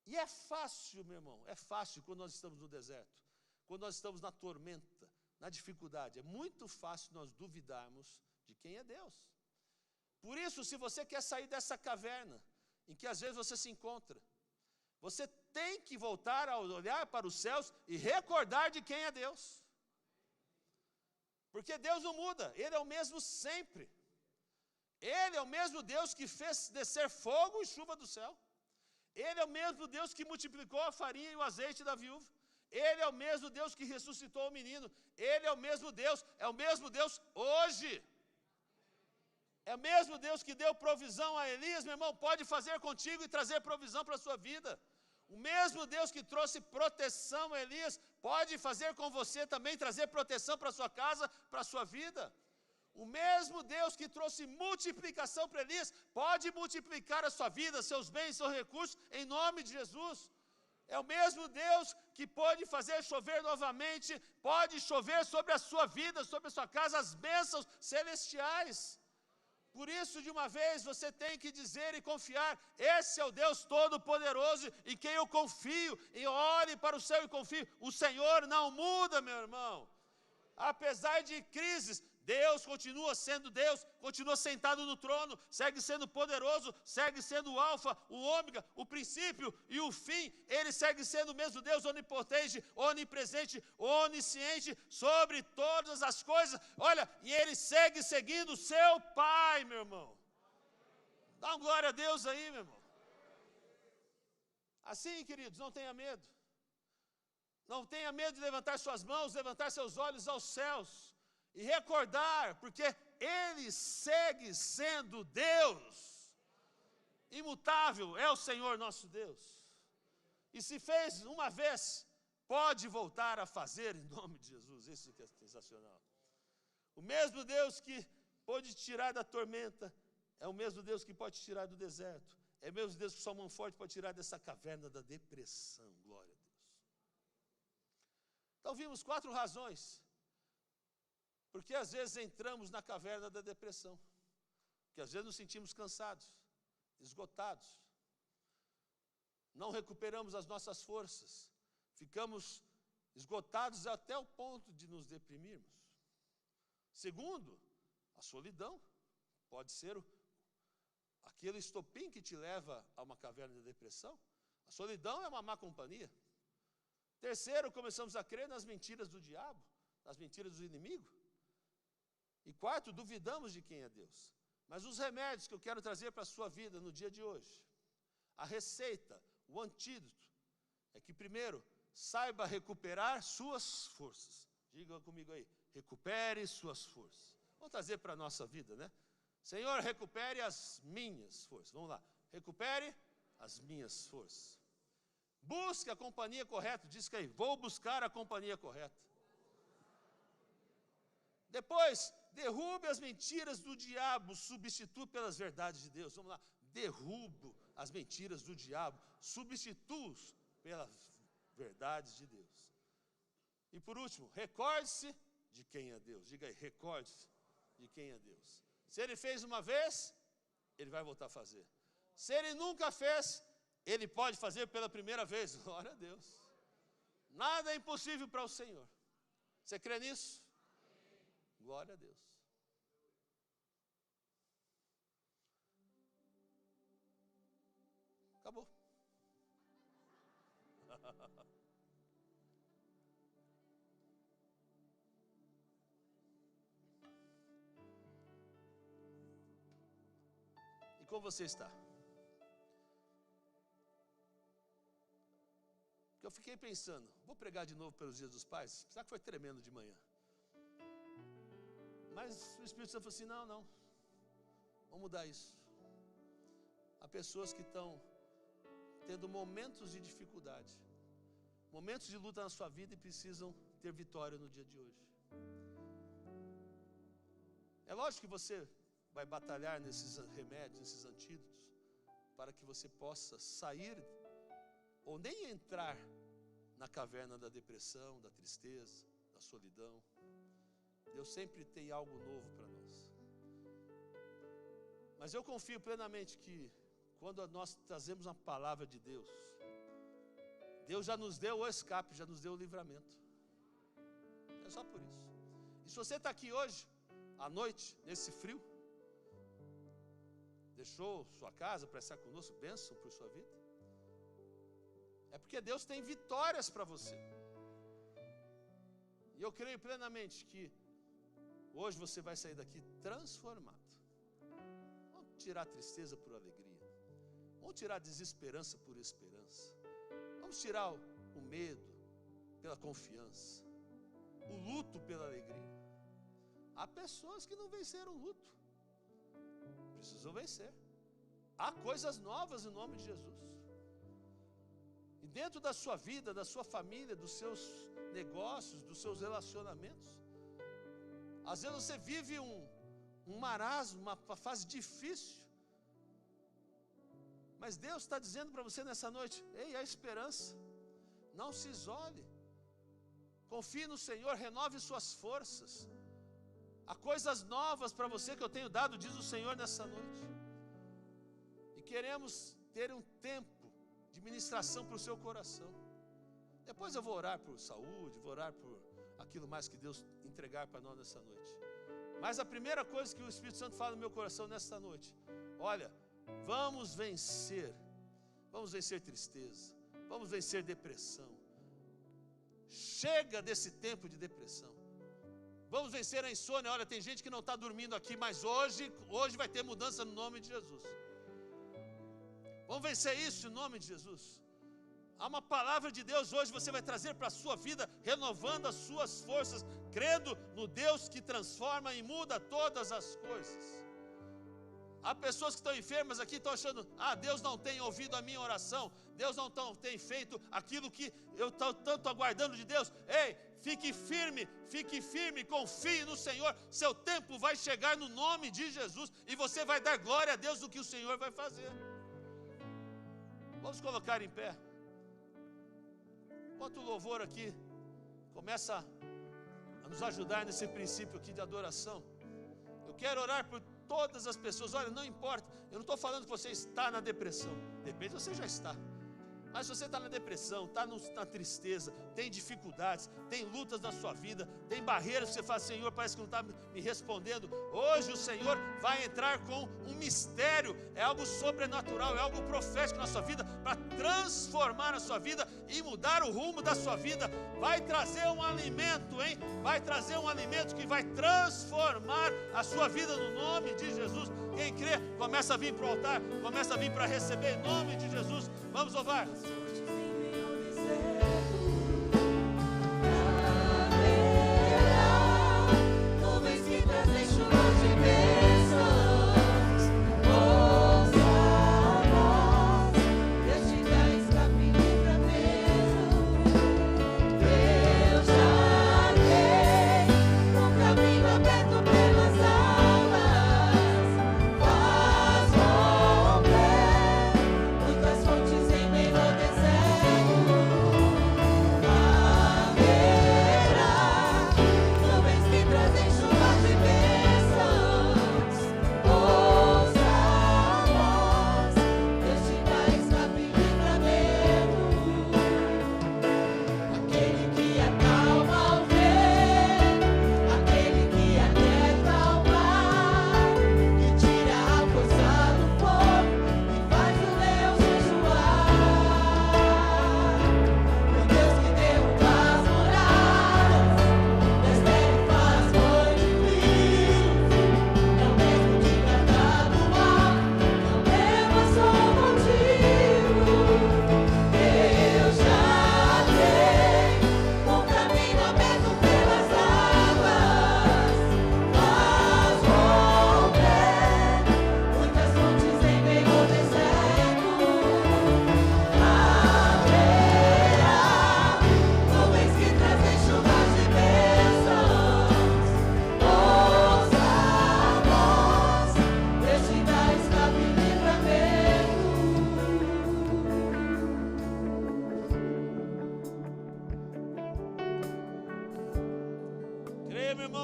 E é fácil, meu irmão, é fácil quando nós estamos no deserto, quando nós estamos na tormenta, na dificuldade. É muito fácil nós duvidarmos de quem é Deus. Por isso, se você quer sair dessa caverna, em que às vezes você se encontra, você tem que voltar a olhar para os céus e recordar de quem é Deus. Porque Deus não muda, Ele é o mesmo sempre. Ele é o mesmo Deus que fez descer fogo e chuva do céu. Ele é o mesmo Deus que multiplicou a farinha e o azeite da viúva. Ele é o mesmo Deus que ressuscitou o menino. Ele é o mesmo Deus hoje. É o mesmo Deus que deu provisão a Elias, meu irmão, pode fazer contigo e trazer provisão para a sua vida. O mesmo Deus que trouxe proteção a Elias, pode fazer com você também, trazer proteção para a sua casa, para a sua vida. O mesmo Deus que trouxe multiplicação para Elias, pode multiplicar a sua vida, seus bens, seus recursos, em nome de Jesus. É o mesmo Deus que pode fazer chover novamente, pode chover sobre a sua vida, sobre a sua casa, as bênçãos celestiais. Por isso, de uma vez, você tem que dizer e confiar, esse é o Deus Todo-Poderoso em quem eu confio, e olhe para o céu e confio. O Senhor não muda, meu irmão. Apesar de crises, Deus continua sendo Deus, continua sentado no trono, segue sendo poderoso, segue sendo o alfa, o ômega, o princípio e o fim. Ele segue sendo o mesmo Deus onipotente, onipresente, onisciente sobre todas as coisas. Olha, e ele segue seguindo o seu Pai, meu irmão. Dá uma glória a Deus aí, meu irmão. Assim, queridos, não tenha medo. Não tenha medo de levantar suas mãos, levantar seus olhos aos céus. E recordar, porque Ele segue sendo Deus, imutável, é o Senhor nosso Deus. E se fez uma vez, pode voltar a fazer em nome de Jesus. Isso que é sensacional. O mesmo Deus que pode te tirar da tormenta, é o mesmo Deus que pode te tirar do deserto. É o mesmo Deus que sua mão forte pode tirar dessa caverna da depressão. Glória a Deus. Então vimos 4 razões. Porque às vezes entramos na caverna da depressão. Porque às vezes nos sentimos cansados, esgotados. Não recuperamos as nossas forças. Ficamos esgotados até o ponto de nos deprimirmos. Segundo, a solidão. Pode ser aquele estopim que te leva a uma caverna da depressão. A solidão é uma má companhia. Terceiro, começamos a crer nas mentiras do diabo, nas mentiras do inimigo. E quarto, duvidamos de quem é Deus. Mas os remédios que eu quero trazer para a sua vida no dia de hoje, a receita, o antídoto, é que primeiro, saiba recuperar suas forças. Diga comigo aí, recupere suas forças. Vamos trazer para a nossa vida, né? Senhor, recupere as minhas forças. Vamos lá, recupere as minhas forças. Busque a companhia correta, diz que aí, vou buscar a companhia correta. Depois, derrube as mentiras do diabo, substitua pelas verdades de Deus. Vamos lá, derrubo as mentiras do diabo, substitua pelas verdades de Deus. E por último, recorde-se de quem é Deus. Diga aí, recorde-se de quem é Deus. Se Ele fez uma vez, Ele vai voltar a fazer. Se Ele nunca fez, Ele pode fazer pela primeira vez. Glória a Deus. Nada é impossível para o Senhor. Você crê nisso? Glória a Deus. Acabou. E como você está? Porque eu fiquei pensando, vou pregar de novo pelos dias dos pais, apesar que foi tremendo de manhã. Mas o Espírito Santo falou assim, não, vamos mudar isso. Há pessoas que estão tendo momentos de dificuldade, momentos de luta na sua vida e precisam ter vitória no dia de hoje. É lógico que você vai batalhar nesses remédios, nesses antídotos, para que você possa sair ou nem entrar na caverna da depressão, da tristeza, da solidão. Deus sempre tem algo novo para nós. Mas eu confio plenamente que quando nós trazemos uma palavra de Deus, Deus já nos deu o escape, já nos deu o livramento. É só por isso. E se você está aqui hoje, à noite, nesse frio, deixou sua casa para estar conosco, bênção por sua vida, é porque Deus tem vitórias para você. E eu creio plenamente que hoje você vai sair daqui transformado. Vamos tirar a tristeza por alegria. Vamos tirar a desesperança por esperança. Vamos tirar o medo pela confiança. O luto pela alegria. Há pessoas que não venceram o luto. Precisam vencer. Há coisas novas em nome de Jesus. E dentro da sua vida, da sua família, dos seus negócios, dos seus relacionamentos, às vezes você vive um marasmo, uma fase difícil. Mas Deus está dizendo para você nessa noite, ei, há esperança. Não se isole. Confie no Senhor, renove suas forças. Há coisas novas para você que eu tenho dado, diz o Senhor nessa noite. E queremos ter um tempo de ministração para o seu coração. Depois eu vou orar por saúde, vou orar por aquilo mais que Deus entregar para nós nessa noite. Mas a primeira coisa que o Espírito Santo fala no meu coração nessa noite, olha, vamos vencer tristeza, vamos vencer depressão. Chega desse tempo de depressão. Vamos vencer a insônia. Olha, tem gente que não está dormindo aqui, mas hoje vai ter mudança no nome de Jesus. Vamos vencer isso em nome de Jesus. Há uma palavra de Deus hoje, você vai trazer para a sua vida, renovando as suas forças, crendo no Deus que transforma e muda todas as coisas. Há pessoas que estão enfermas aqui, estão achando, Deus não tem ouvido a minha oração, Deus não tem feito aquilo que eu estou tanto aguardando de Deus. Ei, fique firme, confie no Senhor, seu tempo vai chegar no nome de Jesus, e você vai dar glória a Deus do que o Senhor vai fazer. Vamos colocar em pé. Enquanto o louvor aqui começa a nos ajudar nesse princípio aqui de adoração, eu quero orar por todas as pessoas. Olha, não importa, eu não estou falando que você está na depressão, de repente você já está. Mas se você está na depressão, está na tristeza, tem dificuldades, tem lutas na sua vida, tem barreiras que você fala, Senhor, parece que não está me respondendo. Hoje o Senhor vai entrar com um mistério, é algo sobrenatural, é algo profético na sua vida, para transformar a sua vida e mudar o rumo da sua vida. Vai trazer um alimento, hein? Vai trazer um alimento que vai transformar a sua vida no nome de Jesus. Quem crê, começa a vir para o altar, começa a vir para receber em nome de Jesus. Vamos louvar. Muitas fontes em meio ao deserto.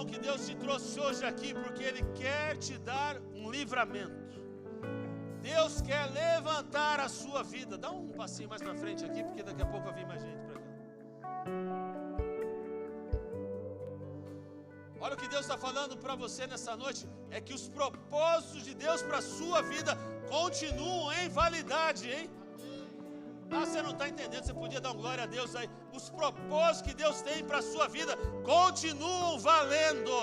irmão, que Deus te trouxe hoje aqui porque Ele quer te dar um livramento. Deus quer levantar a sua vida. Dá um passinho mais para frente aqui, porque daqui a pouco vai vir mais gente para cá. Olha o que Deus está falando para você nessa noite. É que os propósitos de Deus para a sua vida continuam em validade, hein? Ah, você não está entendendo, você podia dar um glória a Deus aí. Os propósitos que Deus tem para a sua vida continuam valendo.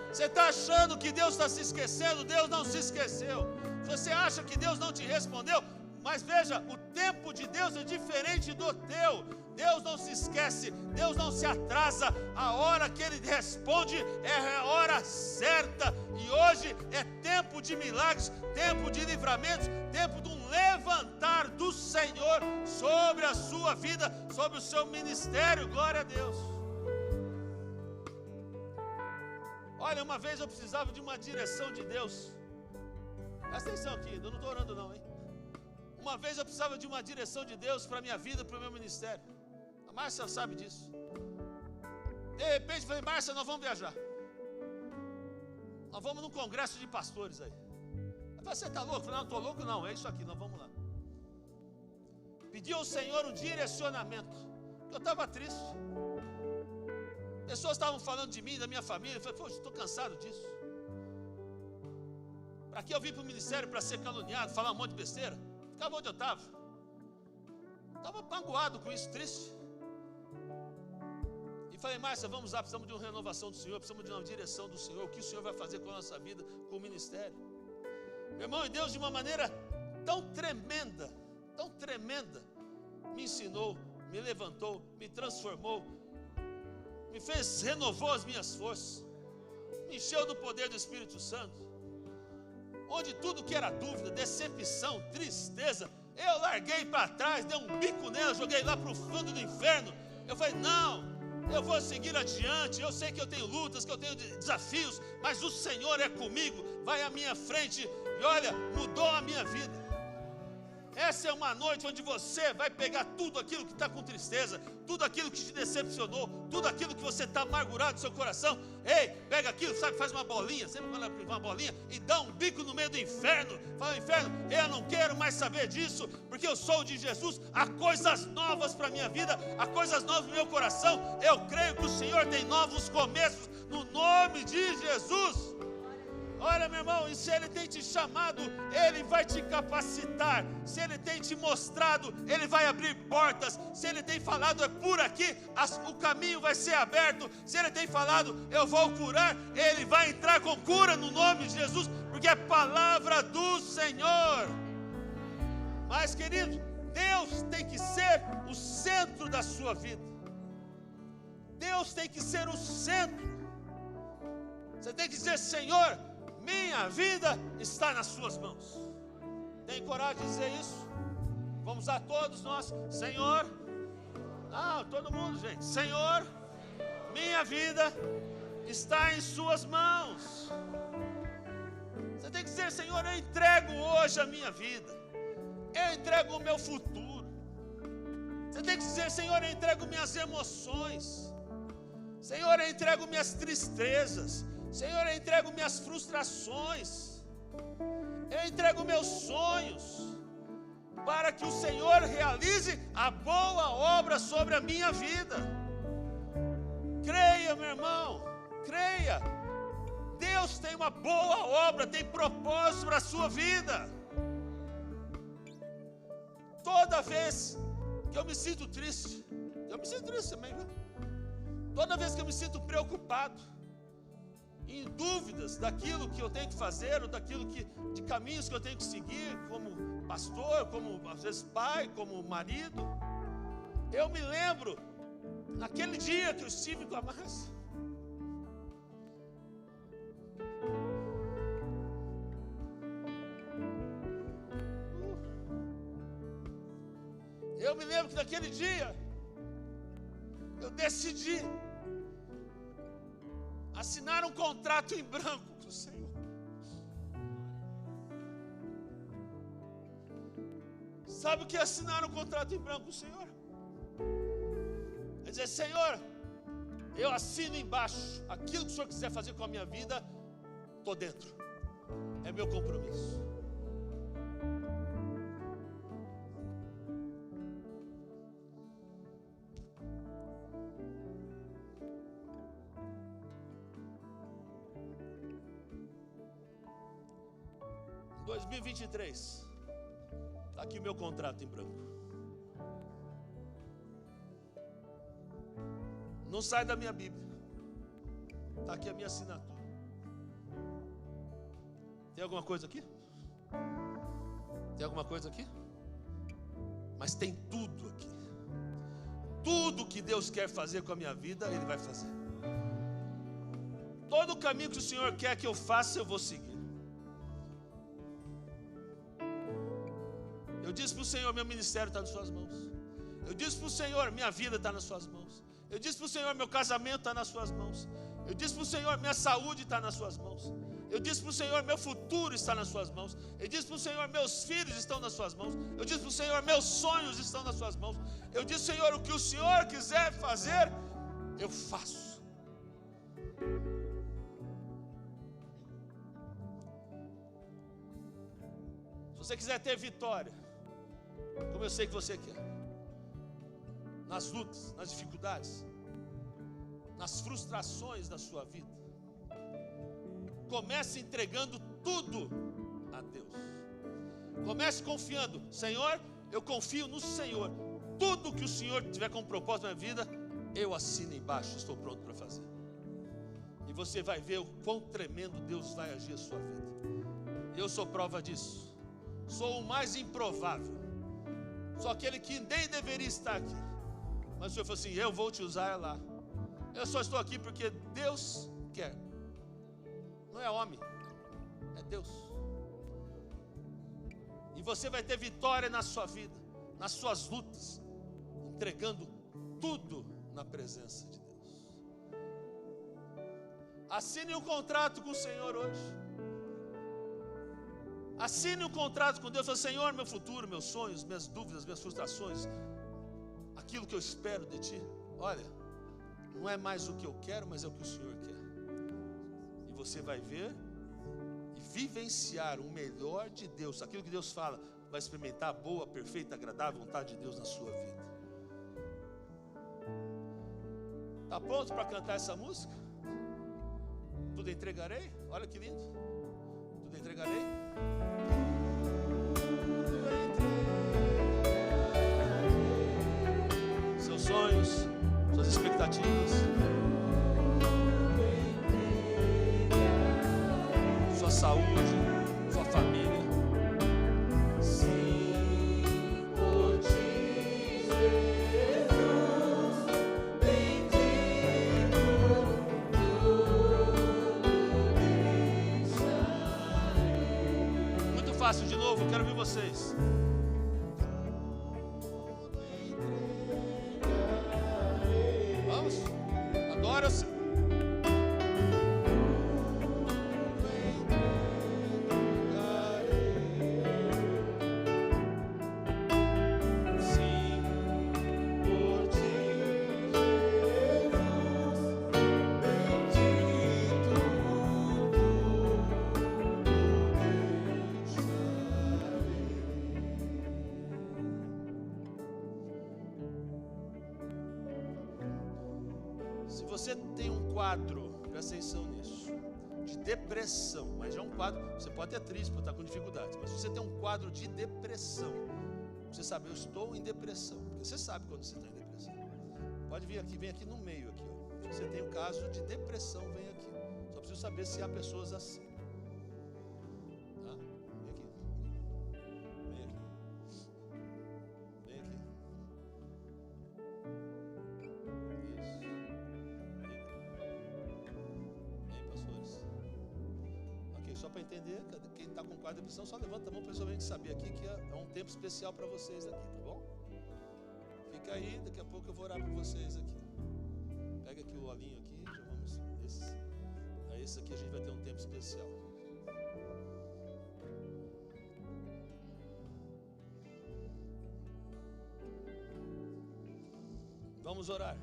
Você está achando que Deus está se esquecendo? Deus não se esqueceu. Você acha que Deus não te respondeu? Mas veja, o tempo de Deus é diferente do teu. Deus não se esquece, Deus não se atrasa. A hora que Ele responde é a hora certa. E hoje é tempo de milagres, tempo de livramentos, tempo de um levantar do Senhor sobre a sua vida, sobre o seu ministério. Glória a Deus. Olha, uma vez eu precisava de uma direção de Deus. Presta atenção aqui, eu não estou orando não, hein? Uma vez eu precisava de uma direção de Deus para a minha vida, para o meu ministério. A Márcia sabe disso. De repente eu falei, Márcia, nós vamos viajar. Nós vamos num congresso de pastores aí. Eu falei, você está louco? Eu falei, não, estou louco não, é isso aqui, nós vamos lá. Pedi ao Senhor um direcionamento. Eu estava triste. Pessoas estavam falando de mim, da minha família. Eu falei, poxa, estou cansado disso. Para que eu vim para o ministério para ser caluniado, falar um monte de besteira? Ficava onde eu estava. Estava magoado com isso, triste. E falei, Márcia, vamos lá, precisamos de uma renovação do Senhor, precisamos de uma direção do Senhor. O que o Senhor vai fazer com a nossa vida, com o ministério? Meu irmão, e Deus de uma maneira tão tremenda, me ensinou, me levantou, me transformou, me fez, renovou as minhas forças, me encheu do poder do Espírito Santo. Onde tudo que era dúvida, decepção, tristeza, eu larguei para trás, dei um bico nela, joguei lá para o fundo do inferno. Eu falei, não, eu vou seguir adiante. Eu sei que eu tenho lutas, que eu tenho desafios, mas o Senhor é comigo, vai à minha frente. E olha, mudou a minha vida. Essa é uma noite onde você vai pegar tudo aquilo que está com tristeza, tudo aquilo que te decepcionou, tudo aquilo que você está amargurado no seu coração. Ei, pega aquilo, sabe, faz uma bolinha, sempre quando ela uma bolinha, e dá um bico no meio do inferno. Fala, inferno, eu não quero mais saber disso, porque eu sou de Jesus. Há coisas novas para a minha vida, há coisas novas no meu coração. Eu creio que o Senhor tem novos começos, no nome de Jesus. Olha, meu irmão, e se Ele tem te chamado, Ele vai te capacitar. Se Ele tem te mostrado, Ele vai abrir portas. Se Ele tem falado, é por aqui, o caminho vai ser aberto. Se Ele tem falado, eu vou curar, Ele vai entrar com cura no nome de Jesus, porque é palavra do Senhor. Mas, querido, Deus tem que ser o centro da sua vida. Deus tem que ser o centro. Você tem que dizer, Senhor, minha vida está nas suas mãos. Tem coragem de dizer isso? Vamos lá todos nós. Senhor, todo mundo, gente. Senhor, minha vida está em suas mãos. Você tem que dizer, Senhor, eu entrego hoje a minha vida. Eu entrego o meu futuro. Você tem que dizer, Senhor, eu entrego minhas emoções. Senhor, eu entrego minhas tristezas. Senhor, eu entrego minhas frustrações, eu entrego meus sonhos, para que o Senhor realize a boa obra sobre a minha vida. Creia, meu irmão, creia. Deus tem uma boa obra, tem propósito para a sua vida. Toda vez que eu me sinto triste também, viu? Toda vez que eu me sinto preocupado, em dúvidas daquilo que eu tenho que fazer, ou daquilo de caminhos que eu tenho que seguir, como pastor, como às vezes pai, como marido, eu me lembro, naquele dia que eu estive com a Márcia, eu me lembro que naquele dia, eu decidi assinar um contrato em branco com o Senhor. Sabe o que é assinar um contrato em branco com o Senhor? É dizer, Senhor, Eu assino embaixo. Aquilo que o Senhor quiser fazer com a minha vida, estou dentro. É meu compromisso. Em 2023, está aqui o meu contrato em branco. Não sai da minha Bíblia. Está aqui a minha assinatura. Tem alguma coisa aqui? Tem alguma coisa aqui? Mas tem tudo aqui. Tudo que Deus quer fazer com a minha vida, Ele vai fazer. Todo o caminho que o Senhor quer que eu faça, eu vou seguir. Eu disse para o Senhor, meu ministério está nas suas mãos. Eu disse para o Senhor, minha vida está nas suas mãos. Eu disse para o Senhor, meu casamento está nas suas mãos. Eu disse para o Senhor, minha saúde está nas suas mãos. Eu disse para o Senhor, meu futuro está nas suas mãos. Eu disse para o Senhor, meus filhos estão nas suas mãos. Eu disse para o Senhor, meus sonhos estão nas suas mãos. Eu disse, Senhor, o que o Senhor quiser fazer, eu faço. Se você quiser ter vitória, como eu sei que você quer, nas lutas, nas dificuldades, nas frustrações da sua vida, comece entregando tudo a Deus. Comece confiando, Senhor, eu confio no Senhor. Tudo que o Senhor tiver como propósito na minha vida, eu assino embaixo, estou pronto para fazer. E você vai ver o quão tremendo Deus vai agir a sua vida. Eu sou prova disso. Sou o mais improvável. Sou aquele que nem deveria estar aqui. Mas o Senhor falou assim, eu vou te usar lá. Eu só estou aqui porque Deus quer. Não é homem, é Deus. E você vai ter vitória na sua vida, nas suas lutas, entregando tudo na presença de Deus. Assine um contrato com o Senhor hoje. Assine um contrato com Deus. Fala, Senhor, meu futuro, meus sonhos, minhas dúvidas, minhas frustrações, aquilo que eu espero de Ti, olha, não é mais o que eu quero, mas é o que o Senhor quer. E você vai ver e vivenciar o melhor de Deus. Aquilo que Deus fala, vai experimentar a boa, perfeita, agradável vontade de Deus na sua vida. Está pronto para cantar essa música? Tudo entregarei? Olha que lindo. Tudo entregarei. Seus sonhos, suas expectativas, sua saúde, sua família. Sim, por Ti, Jesus, bendito deixarei. Muito fácil de novo, eu quero ver vocês. Adora-se. Sim, por Ti, Jesus, se você tem um quadro, presta atenção nisso, de depressão, mas é um quadro, você pode ter triste por estar com dificuldades, mas se você tem um quadro de depressão, você sabe, eu estou em depressão, porque você sabe quando você está em depressão. Pode vir aqui, vem aqui no meio aqui, ó. Se você tem um caso de depressão, vem aqui. Só preciso saber se há pessoas assim. Tá? Vem aqui. Vem aqui. Vem aqui. Só para entender, quem está com quadro de depressão, só levanta a mão para a gente saber aqui que é um tempo especial para vocês aqui, tá bom? Fica aí, daqui a pouco eu vou orar por vocês aqui. Pega aqui o olhinho aqui, já vamos. Esse aqui a gente vai ter um tempo especial. Vamos orar.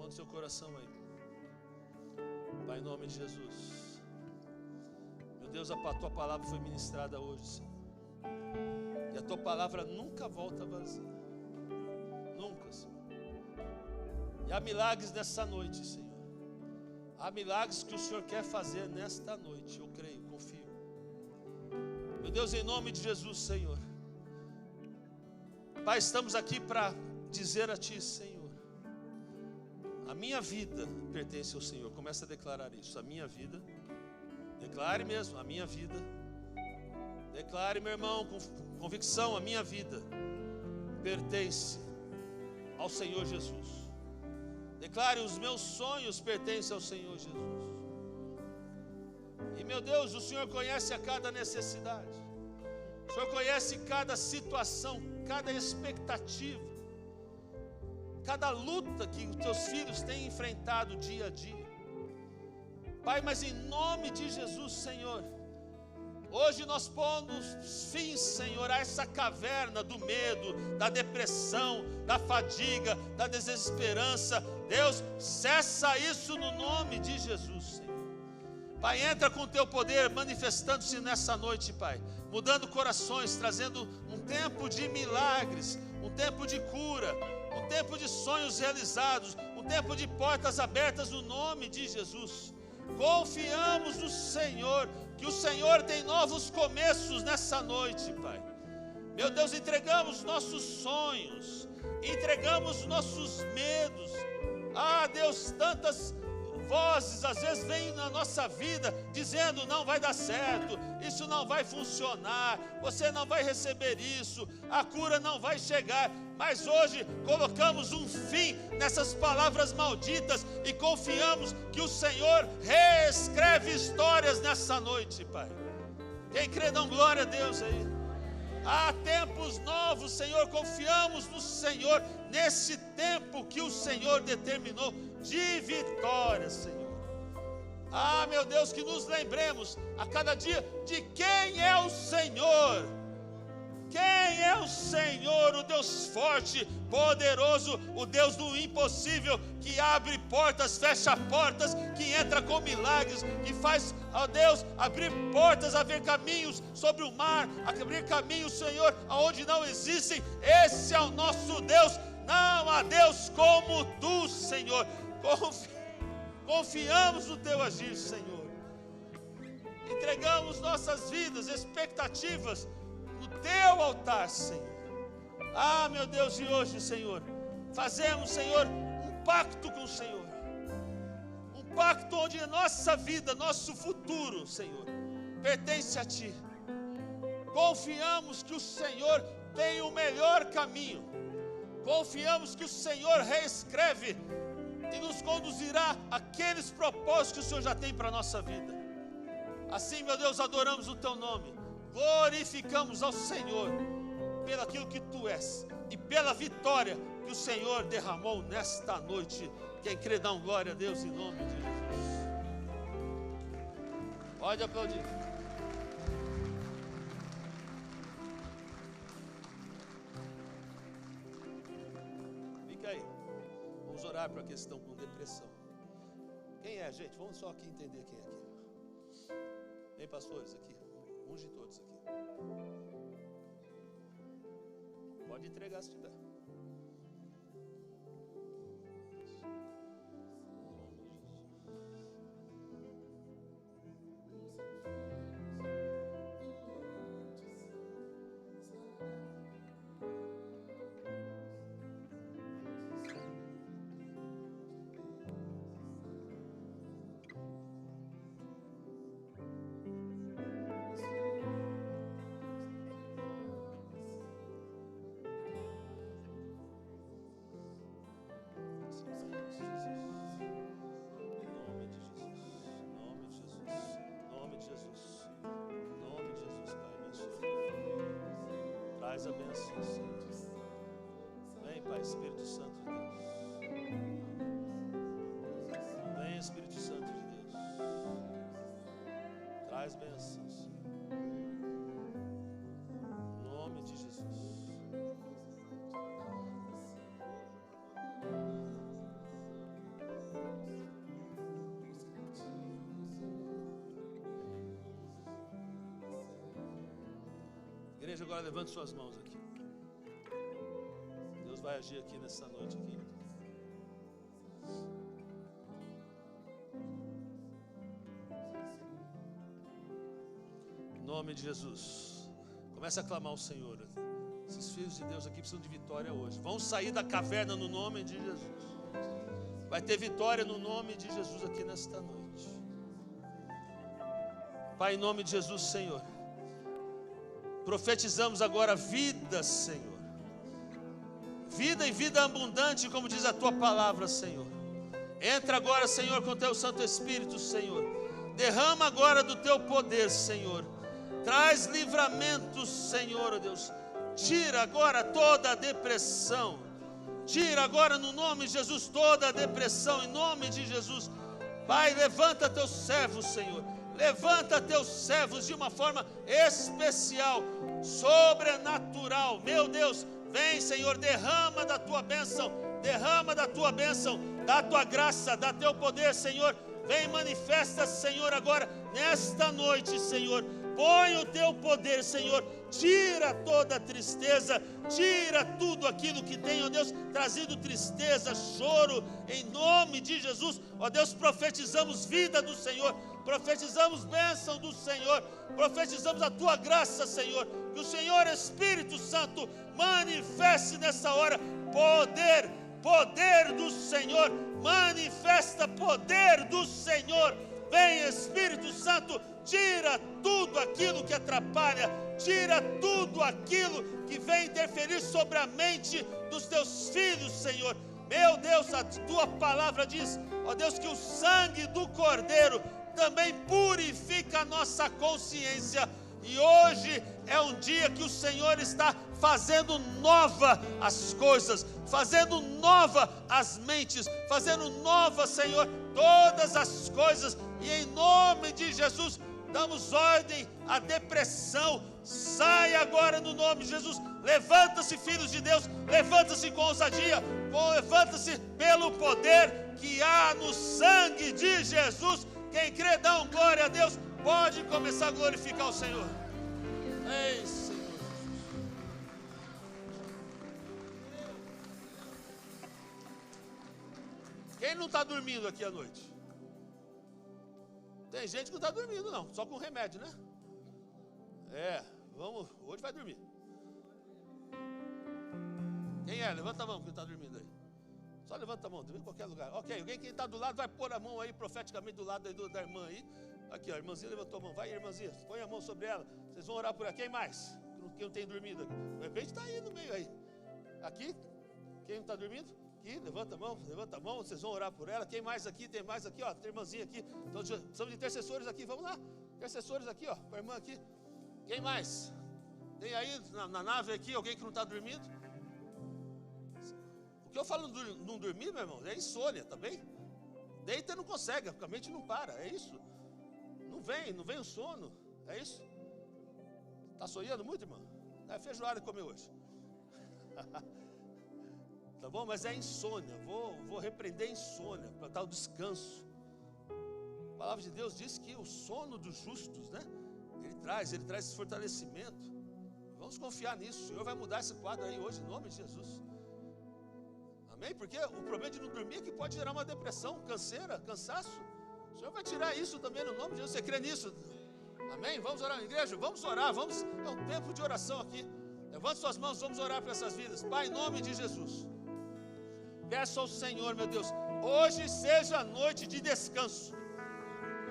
mão do seu coração aí. Pai, em nome de Jesus. Meu Deus, a tua palavra foi ministrada hoje, Senhor. E a tua palavra nunca volta vazia. Nunca, Senhor. E há milagres nessa noite, Senhor. Há milagres que o Senhor quer fazer nesta noite. Eu creio, confio. Meu Deus, em nome de Jesus, Senhor. Pai, estamos aqui para dizer a Ti, Senhor. A minha vida pertence ao Senhor. Começa a declarar isso. A minha vida. Declare mesmo, a minha vida. Declare, meu irmão, com convicção, a minha vida pertence ao Senhor Jesus. Declare, os meus sonhos pertencem ao Senhor Jesus. E meu Deus, o Senhor conhece a cada necessidade. O Senhor conhece cada situação, cada expectativa, cada luta que os teus filhos têm enfrentado dia a dia. Pai, mas em nome de Jesus, Senhor, hoje nós pomos fim, Senhor, a essa caverna do medo, da depressão, da fadiga, da desesperança. Deus, cessa isso no nome de Jesus, Senhor. Pai, entra com o teu poder, manifestando-se nessa noite, Pai, mudando corações, trazendo um tempo de milagres, um tempo de cura, um tempo de sonhos realizados, um tempo de portas abertas no nome de Jesus. Confiamos no Senhor, que o Senhor tem novos começos nessa noite, Pai. Meu Deus, entregamos nossos sonhos, entregamos nossos medos. Ah, Deus, tantas vozes às vezes vêm na nossa vida dizendo: não vai dar certo, isso não vai funcionar, você não vai receber isso, a cura não vai chegar. Mas hoje colocamos um fim nessas palavras malditas e confiamos que o Senhor reescreve histórias nessa noite, Pai. Quem crê, dá glória a Deus aí. Há tempos novos, Senhor, confiamos no Senhor nesse tempo que o Senhor determinou de vitória, Senhor. Ah, meu Deus, que nos lembremos a cada dia de quem é o Senhor. Quem é o Senhor, o Deus forte, poderoso, o Deus do impossível, que abre portas, fecha portas, que entra com milagres, que faz, ó Deus, abrir portas, abrir caminhos sobre o mar, abrir caminhos, Senhor, aonde não existem. Esse é o nosso Deus. Não há Deus como Tu, Senhor. Confiamos no Teu agir, Senhor. Entregamos nossas vidas, expectativas no Teu altar, Senhor. Ah, meu Deus, e hoje, Senhor, fazemos, Senhor, um pacto com o Senhor. Um pacto onde a nossa vida, nosso futuro, Senhor, pertence a Ti. Confiamos que o Senhor tem o melhor caminho. Confiamos que o Senhor reescreve e nos conduzirá àqueles propósitos que o Senhor já tem para a nossa vida. Assim, meu Deus, adoramos o Teu nome. Glorificamos ao Senhor pelo aquilo que Tu és e pela vitória que o Senhor derramou nesta noite. Quem crê, dá glória a Deus em nome de Jesus. Pode aplaudir. Fica aí. Vamos orar para aqueles que estão com depressão. Quem é, gente? Vamos só aqui entender quem é aqui. Vem, pastores, aqui. Unge todos aqui. Pode entregar se tiver. Traz a bênção, Senhor. Vem, Pai, Espírito Santo de Deus. Vem, Espírito Santo de Deus. Traz bênçãos. Em nome de Jesus. Igreja, agora levante suas mãos aqui. Deus vai agir aqui nessa noite aqui. Em nome de Jesus. Comece a clamar ao Senhor. Esses filhos de Deus aqui precisam de vitória hoje. Vão sair da caverna no nome de Jesus. Vai ter vitória no nome de Jesus aqui nesta noite. Pai, em nome de Jesus, Senhor, profetizamos agora vida, Senhor. Vida e vida abundante, como diz a Tua palavra, Senhor. Entra agora, Senhor, com o Teu Santo Espírito, Senhor. Derrama agora do Teu poder, Senhor. Traz livramento, Senhor, ó Deus. Tira agora toda a depressão. Tira agora no nome de Jesus toda a depressão, em nome de Jesus. Pai, levanta Teus servos, Senhor. Levanta Teus servos de uma forma especial, sobrenatural. Meu Deus, vem, Senhor, derrama da Tua bênção. Derrama da Tua bênção, da Tua graça, da Teu poder, Senhor. Vem, manifesta, Senhor, agora, nesta noite, Senhor. Põe o Teu poder, Senhor. Tira toda a tristeza. Tira tudo aquilo que tem, ó Deus, trazido tristeza, choro. Em nome de Jesus, ó Deus, profetizamos vida do Senhor. Profetizamos bênção do Senhor. Profetizamos a Tua graça, Senhor. Que o Senhor Espírito Santo manifeste nessa hora poder. Poder do Senhor. Manifesta poder do Senhor. Vem, Espírito Santo. Tira tudo aquilo que atrapalha, tira tudo aquilo que vem interferir sobre a mente dos Teus filhos, Senhor. Meu Deus, a Tua palavra diz, ó Deus, que o sangue do Cordeiro também purifica a nossa consciência. E hoje é um dia que o Senhor está fazendo nova as coisas, fazendo nova as mentes, fazendo nova, Senhor, todas as coisas. E em nome de Jesus, damos ordem à depressão. Sai agora no nome de Jesus. Levanta-se, filhos de Deus. Levanta-se com ousadia. Levanta-se pelo poder que há no sangue de Jesus. Quem crê, dá um glória a Deus. Pode começar a glorificar o Senhor. Ei, Senhor. Quem não está dormindo aqui à noite? Tem gente que não está dormindo não, só com remédio, né? Vamos, hoje vai dormir. Quem é? Levanta a mão que está dormindo aí. Só levanta a mão, dormir em qualquer lugar. Ok, alguém que está do lado vai pôr a mão aí, profeticamente do lado aí da irmã aí. Aqui, ó, a irmãzinha levantou a mão. Vai, irmãzinha, põe a mão sobre ela. Vocês vão orar por ela. Quem mais? Quem não tem dormido aqui? De repente está aí no meio aí. Aqui, quem não está dormindo? Aqui, levanta a mão, vocês vão orar por ela. Quem mais aqui? Tem mais aqui, ó, tem irmãzinha aqui. Então, precisamos de intercessores aqui, vamos lá. Intercessores aqui, ó, com a irmã aqui. Quem mais? Tem aí na nave aqui alguém que não está dormindo? O que eu falo não dormir, meu irmão, é insônia, tá bem? Deita e não consegue, a mente não para, é isso. Não vem o sono, é isso. Está sonhando muito, irmão? É feijoada comer hoje. Tá bom? Mas é insônia. Vou repreender a insônia para dar o descanso. A palavra de Deus diz que o sono dos justos, né? Ele traz esse fortalecimento. Vamos confiar nisso. O Senhor vai mudar esse quadro aí hoje, em nome de Jesus. Amém? Porque o problema de não dormir é que pode gerar uma depressão, canseira, cansaço. O Senhor vai tirar isso também no nome de Jesus. Você crê nisso? Amém? Vamos orar, igreja? Vamos orar. É um tempo de oração aqui. Levante suas mãos, vamos orar por essas vidas. Pai, em nome de Jesus. Peço ao Senhor, meu Deus, hoje seja a noite de descanso.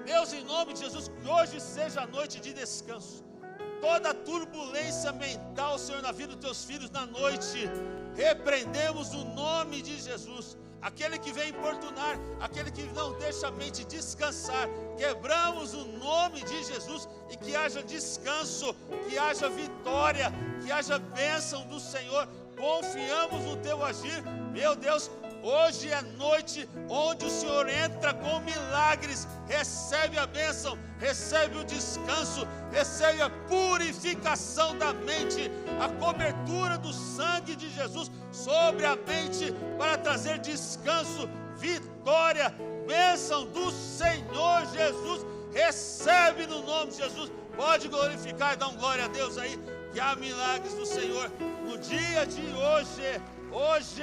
Deus, em nome de Jesus, que hoje seja a noite de descanso. Toda turbulência mental, Senhor, na vida dos Teus filhos, na noite, repreendemos o nome de Jesus. Aquele que vem importunar, aquele que não deixa a mente descansar, quebramos o nome de Jesus e que haja descanso, que haja vitória, que haja bênção do Senhor. Confiamos no Teu agir, meu Deus. Hoje é noite onde o Senhor entra com milagres, recebe a bênção, recebe o descanso, recebe a purificação da mente, a cobertura do sangue de Jesus sobre a mente para trazer descanso, vitória, bênção do Senhor Jesus. Recebe no nome de Jesus. Pode glorificar e dar um glória a Deus aí. que há milagres do Senhor no dia de hoje. Hoje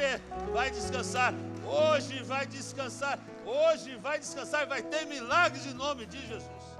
vai descansar, hoje vai descansar, hoje vai descansar, vai ter milagres em nome de Jesus.